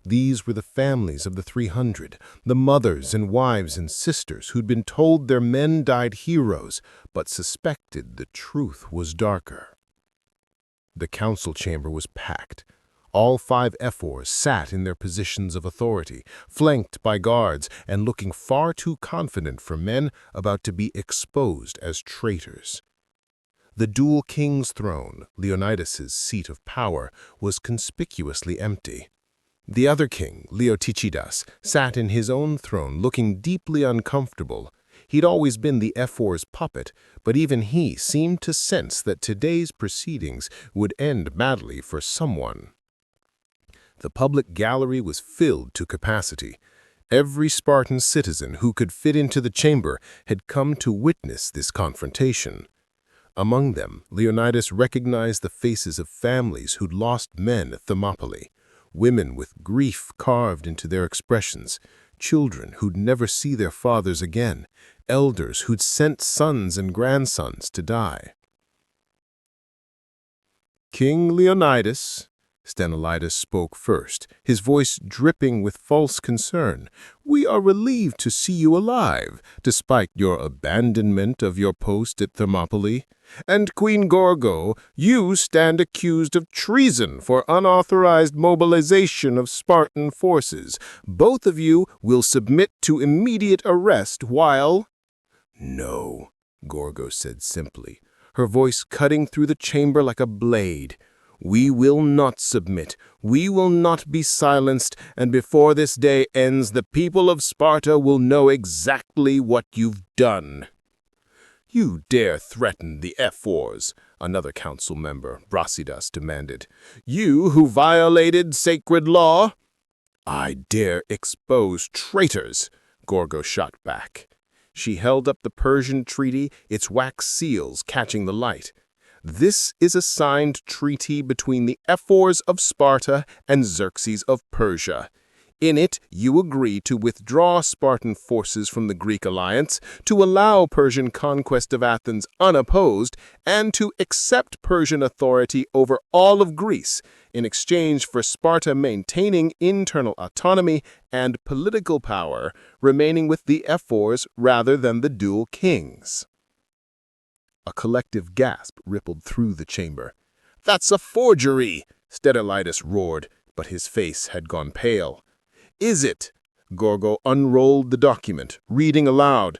These were the families of the 300, the mothers and wives and sisters who'd been told their men died heroes, but suspected the truth was darker. The council chamber was packed. All 5 ephors sat in their positions of authority, flanked by guards and looking far too confident for men about to be exposed as traitors. The dual king's throne, Leonidas's seat of power, was conspicuously empty. The other king, Leonidas, sat in his own throne looking deeply uncomfortable. He'd always been the ephor's puppet, but even he seemed to sense that today's proceedings would end badly for someone. The public gallery was filled to capacity. Every Spartan citizen who could fit into the chamber had come to witness this confrontation. Among them, Leonidas recognized the faces of families who'd lost men at Thermopylae, women with grief carved into their expressions, children who'd never see their fathers again, elders who'd sent sons and grandsons to die. King Leonidas, Leonidas spoke first, his voice dripping with false concern. We are relieved to see you alive, despite your abandonment of your post at Thermopylae. And Queen Gorgo, you stand accused of treason for unauthorized mobilization of Spartan forces. Both of you will submit to immediate arrest while— No, Gorgo said simply, her voice cutting through the chamber like a blade. We will not submit. We will not be silenced, and before this day ends, the people of Sparta will know exactly what you've done. You dare threaten the ephors, another council member, Brasidas, demanded. You who violated sacred law? I dare expose traitors, Gorgo shot back. She held up the Persian treaty, its wax seals catching the light. This is a signed treaty between the ephors of Sparta and Xerxes of Persia. In it, you agree to withdraw Spartan forces from the Greek alliance, to allow Persian conquest of Athens unopposed, and to accept Persian authority over all of Greece, in exchange for Sparta maintaining internal autonomy and political power, remaining with the ephors rather than the dual kings. A collective gasp rippled through the chamber. That's a forgery, Leonidas roared, but his face had gone pale. Is it? Gorgo unrolled the document, reading aloud.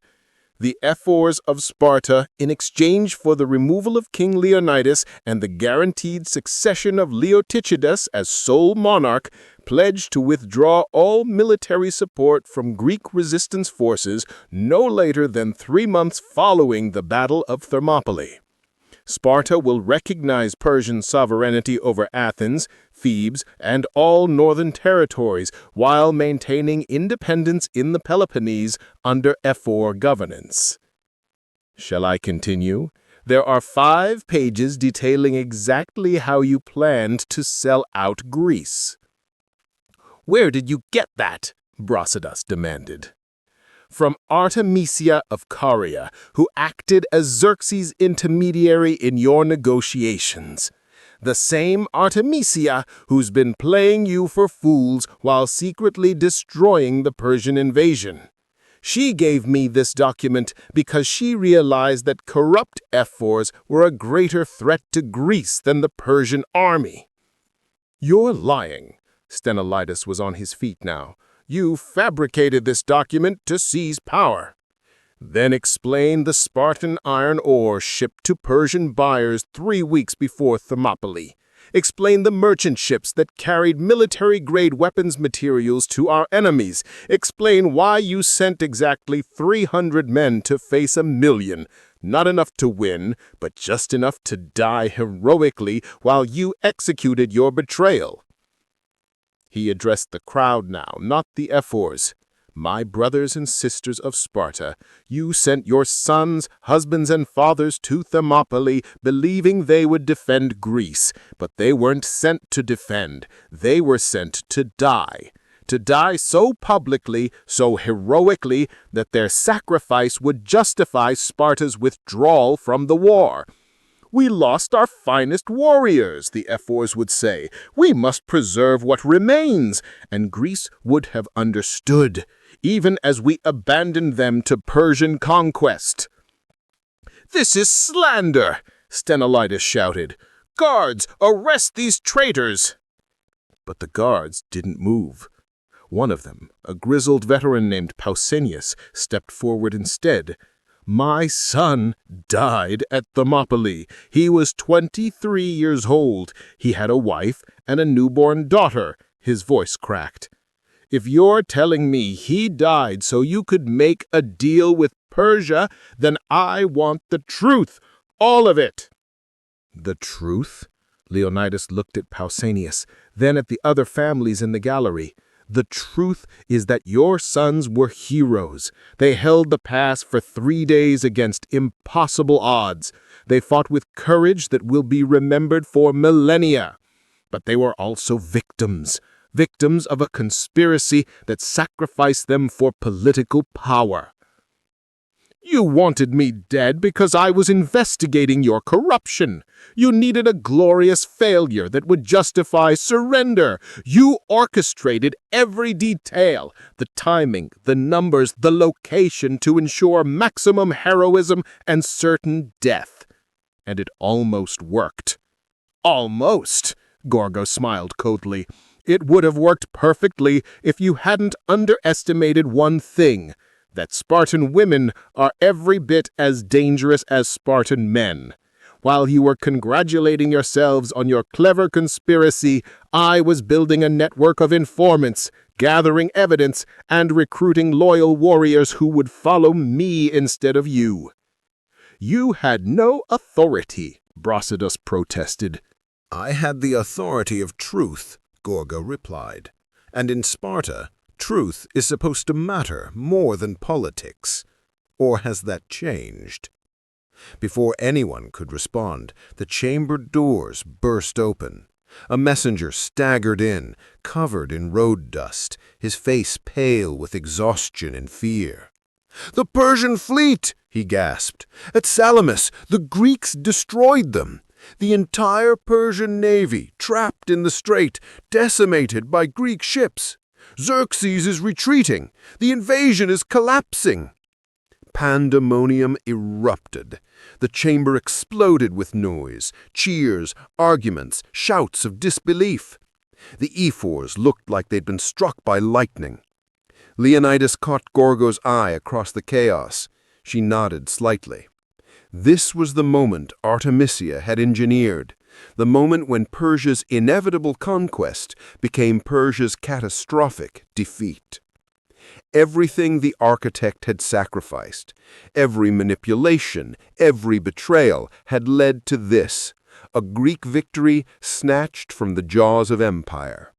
The ephors of Sparta, in exchange for the removal of King Leonidas and the guaranteed succession of Leotychidas as sole monarch, pledged to withdraw all military support from Greek resistance forces no later than 3 months following the Battle of Thermopylae. Sparta will recognize Persian sovereignty over Athens, Thebes, and all northern territories while maintaining independence in the Peloponnese under ephor governance. Shall I continue? There are 5 pages detailing exactly how you planned to sell out Greece. Where did you get that? Brasidas demanded. From Artemisia of Caria, who acted as Xerxes' intermediary in your negotiations. The same Artemisia who's been playing you for fools while secretly destroying the Persian invasion. She gave me this document because she realized that corrupt ephors were a greater threat to Greece than the Persian army. You're lying. Leonidas was on his feet now. You fabricated this document to seize power. Then explain the Spartan iron ore shipped to Persian buyers 3 weeks before Thermopylae. Explain the merchant ships that carried military-grade weapons materials to our enemies. Explain why you sent exactly 300 men to face 1 million. Not enough to win, but just enough to die heroically while you executed your betrayal. He addressed the crowd now, not the ephors. My brothers and sisters of Sparta, you sent your sons, husbands, and fathers to Thermopylae, believing they would defend Greece. But they weren't sent to defend. They were sent to die. To die so publicly, so heroically, that their sacrifice would justify Sparta's withdrawal from the war. We lost our finest warriors, the ephors would say. We must preserve what remains, and Greece would have understood, even as we abandoned them to Persian conquest. This is slander, Leonidas shouted. Guards, arrest these traitors! But the guards didn't move. One of them, a grizzled veteran named Pausanias, stepped forward instead. My son died at Thermopylae. He was 23 years old. He had a wife and a newborn daughter. His voice cracked. If you're telling me he died so you could make a deal with Persia, then I want the truth. All of it. The truth? Leonidas looked at Pausanias, then at the other families in the gallery. The truth is that your sons were heroes. They held the pass for 3 days against impossible odds. They fought with courage that will be remembered for millennia. But they were also victims of a conspiracy that sacrificed them for political power. You wanted me dead because I was investigating your corruption. You needed a glorious failure that would justify surrender. You orchestrated every detail, the timing, the numbers, the location to ensure maximum heroism and certain death. And it almost worked. Almost, Gorgo smiled coldly. It would have worked perfectly if you hadn't underestimated one thing, that Spartan women are every bit as dangerous as Spartan men. While you were congratulating yourselves on your clever conspiracy, I was building a network of informants, gathering evidence, and recruiting loyal warriors who would follow me instead of you. You had no authority, Brasidas protested. I had the authority of truth, Gorgo replied. And in Sparta, truth is supposed to matter more than politics. Or has that changed? Before anyone could respond, the chamber doors burst open. A messenger staggered in, covered in road dust, his face pale with exhaustion and fear. "The Persian fleet!" he gasped. "At Salamis, the Greeks destroyed them. The entire Persian navy, trapped in the strait, decimated by Greek ships. Xerxes is retreating. The invasion is collapsing." Pandemonium erupted. The chamber exploded with noise, cheers, arguments, shouts of disbelief. The ephors looked like they'd been struck by lightning. Leonidas caught Gorgo's eye across the chaos. She nodded slightly. This was the moment Artemisia had engineered, the moment when Persia's inevitable conquest became Persia's catastrophic defeat. Everything the architect had sacrificed, every manipulation, every betrayal had led to this, a Greek victory snatched from the jaws of empire.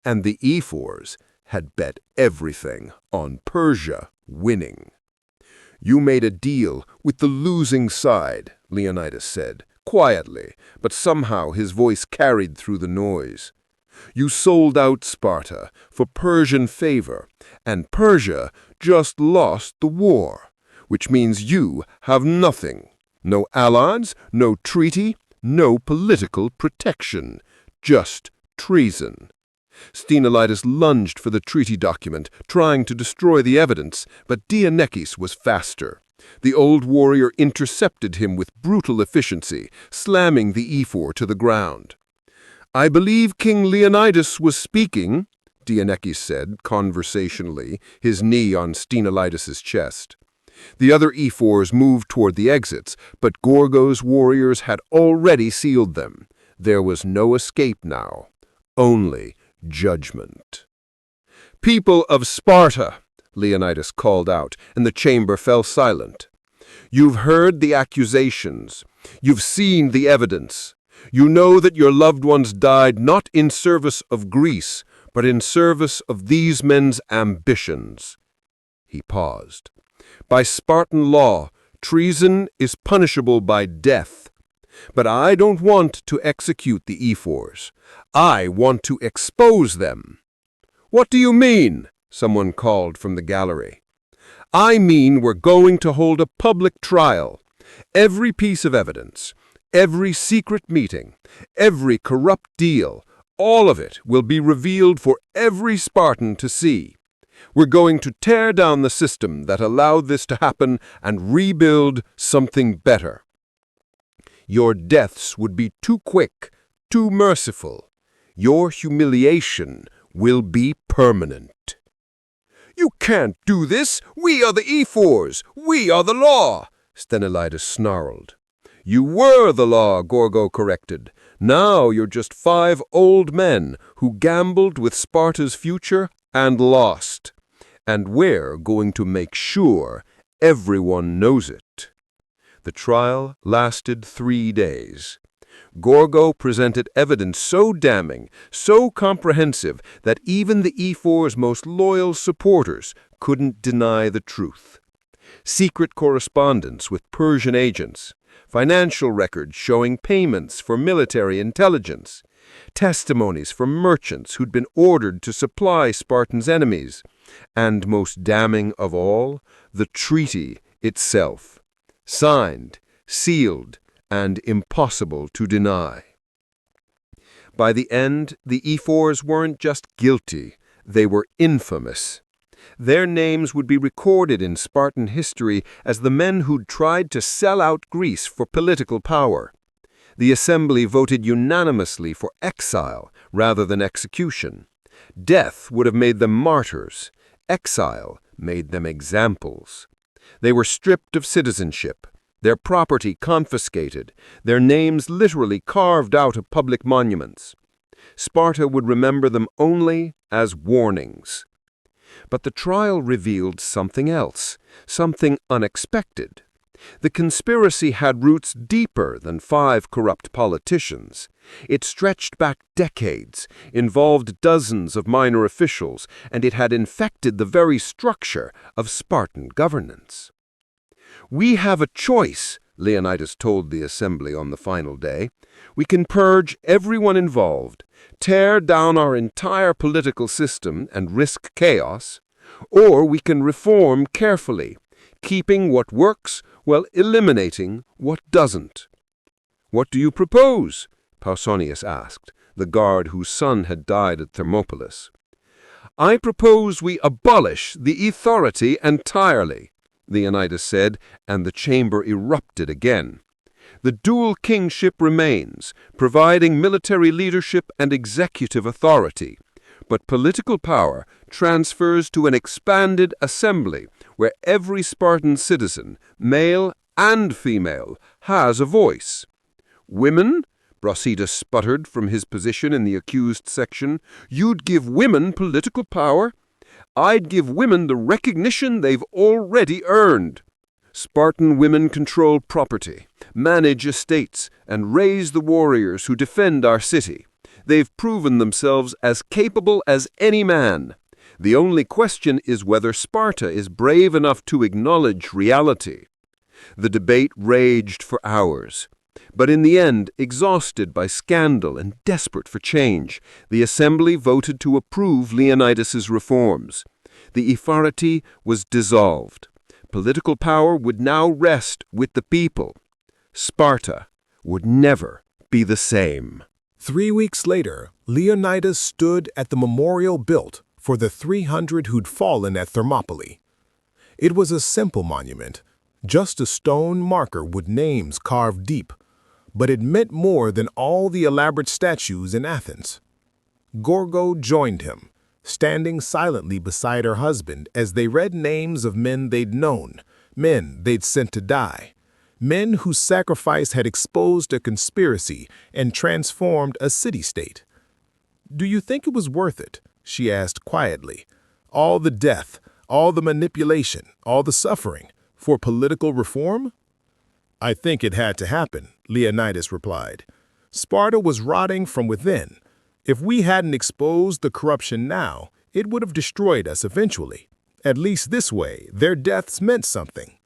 And the ephors had bet everything on Persia winning. "You made a deal with the losing side," Leonidas said, quietly, but somehow his voice carried through the noise. "You sold out Sparta for Persian favor, and Persia just lost the war, which means you have nothing. No allies, no treaty, no political protection, just treason." Leonidas lunged for the treaty document, trying to destroy the evidence, but Defiance was faster. The old warrior intercepted him with brutal efficiency, slamming the ephor to the ground. "I believe King Leonidas was speaking," Defiance said conversationally, his knee on Leonidas's chest. The other ephors moved toward the exits, but Gorgo's warriors had already sealed them. There was no escape now, only judgment. "People of Sparta," Leonidas called out, and the chamber fell silent. "You've heard the accusations. You've seen the evidence. You know that your loved ones died not in service of Greece, but in service of these men's ambitions." He paused. "By Spartan law, treason is punishable by death. But I don't want to execute the ephors. I want to expose them." "What do you mean?" someone called from the gallery. "I mean we're going to hold a public trial. Every piece of evidence, every secret meeting, every corrupt deal, all of it will be revealed for every Spartan to see. We're going to tear down the system that allowed this to happen and rebuild something better. Your deaths would be too quick, too merciful. Your humiliation will be permanent." "You can't do this! We are the ephors! We are the law!" Leonidas snarled. "You were the law," Gorgo corrected. "Now you're just 5 old men who gambled with Sparta's future and lost. And we're going to make sure everyone knows it." The trial lasted 3 days. Gorgo presented evidence so damning, so comprehensive, that even the ephors' most loyal supporters couldn't deny the truth. Secret correspondence with Persian agents, financial records showing payments for military intelligence, testimonies from merchants who'd been ordered to supply Spartans' enemies, and most damning of all, the treaty itself, signed, sealed, and impossible to deny. By the end, the ephors weren't just guilty, they were infamous. Their names would be recorded in Spartan history as the men who'd tried to sell out Greece for political power. The assembly voted unanimously for exile rather than execution. Death would have made them martyrs. Exile made them examples. They were stripped of citizenship, their property confiscated, their names literally carved out of public monuments. Sparta would remember them only as warnings. But the trial revealed something else, something unexpected. The conspiracy had roots deeper than 5 corrupt politicians. It stretched back decades, involved dozens of minor officials, and it had infected the very structure of Spartan governance. "We have a choice," Leonidas told the assembly on the final day. "We can purge everyone involved, tear down our entire political system and risk chaos, or we can reform carefully, keeping what works while eliminating what doesn't." "What do you propose?" Pausanias asked, the guard whose son had died at Thermopylae. "I propose we abolish the authority entirely," Leonidas said, and the chamber erupted again. "The dual kingship remains, providing military leadership and executive authority, but political power transfers to an expanded assembly where every Spartan citizen, male and female, has a voice." "Women?" Brasidas sputtered from his position in the accused section. "You'd give women political power?" "I'd give women the recognition they've already earned." "Spartan women control property, manage estates, and raise the warriors who defend our city. They've proven themselves as capable as any man. The only question is whether Sparta is brave enough to acknowledge reality." The debate raged for hours. But in the end, exhausted by scandal and desperate for change, the assembly voted to approve Leonidas's reforms. The authority was dissolved. Political power would now rest with the people. Sparta would never be the same. 3 weeks later, Leonidas stood at the memorial built for the 300 who'd fallen at Thermopylae. It was a simple monument, just a stone marker with names carved deep, but it meant more than all the elaborate statues in Athens. Gorgo joined him, standing silently beside her husband as they read names of men they'd known, men they'd sent to die, men whose sacrifice had exposed a conspiracy and transformed a city-state. "Do you think it was worth it?" she asked quietly. "All the death, all the manipulation, all the suffering, for political reform?" "I think it had to happen," Leonidas replied. "Sparta was rotting from within. If we hadn't exposed the corruption now, it would have destroyed us eventually. At least this way, their deaths meant something."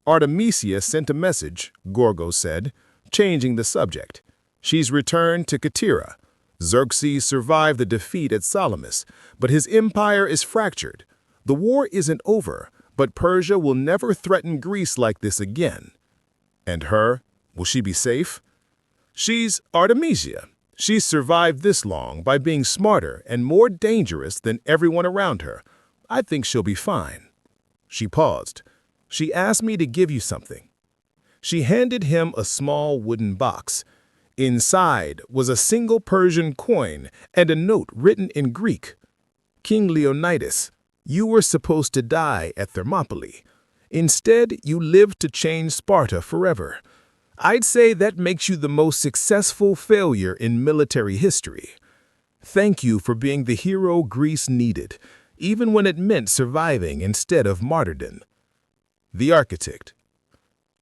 "Artemisia sent a message," Gorgo said, changing the subject. "She's returned to Katira. Xerxes survived the defeat at Salamis, but his empire is fractured. The war isn't over, but Persia will never threaten Greece like this again." "And her? Will she be safe?" "She's Artemisia. She's survived this long by being smarter and more dangerous than everyone around her. I think she'll be fine." She paused. "She asked me to give you something." She handed him a small wooden box. Inside was a single Persian coin and a note written in Greek. "King Leonidas, you were supposed to die at Thermopylae. Instead, you lived to change Sparta forever. I'd say that makes you the most successful failure in military history. Thank you for being the hero Greece needed, even when it meant surviving instead of martyrdom." The architect.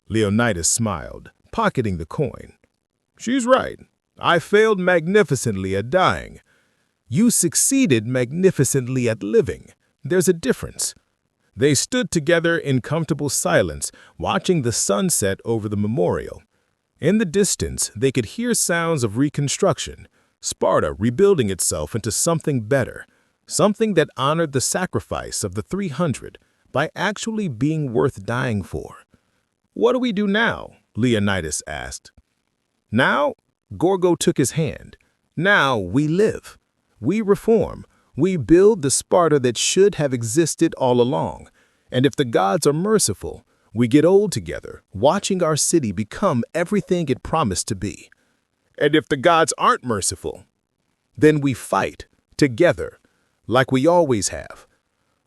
Leonidas smiled, pocketing the coin. "She's right. I failed magnificently at dying. You succeeded magnificently at living. There's a difference." They stood together in comfortable silence, watching the sunset over the memorial. In the distance, they could hear sounds of reconstruction, Sparta rebuilding itself into something better, something that honored the sacrifice of the 300, by actually being worth dying for. "What do we do now?" Leonidas asked. "Now," Gorgo took his hand, "now we live. We reform. We build the Sparta that should have existed all along. And if the gods are merciful, we get old together, watching our city become everything it promised to be. And if the gods aren't merciful, then we fight together, like we always have.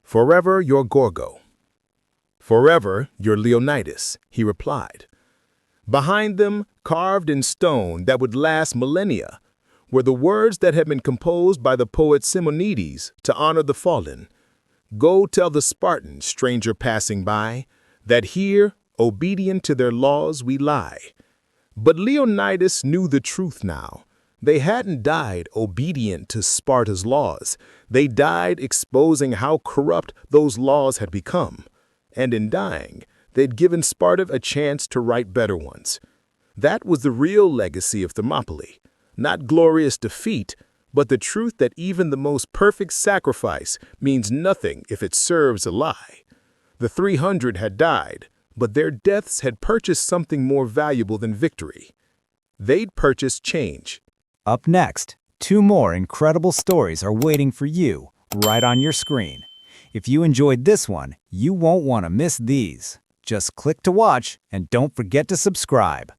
Forever your Gorgo." "Forever your Leonidas," he replied. Behind them, carved in stone that would last millennia, were the words that had been composed by the poet Simonides to honor the fallen. "Go tell the Spartans, stranger passing by, that here, obedient to their laws, we lie." But Leonidas knew the truth now. They hadn't died obedient to Sparta's laws. They died exposing how corrupt those laws had become. And in dying, they'd given Sparta a chance to write better ones. That was the real legacy of Thermopylae. Not glorious defeat, but the truth that even the most perfect sacrifice means nothing if it serves a lie. The 300 had died, but their deaths had purchased something more valuable than victory. They'd purchased change. Up next, 2 more incredible stories are waiting for you right on your screen. If you enjoyed this one, you won't want to miss these. Just click to watch and don't forget to subscribe.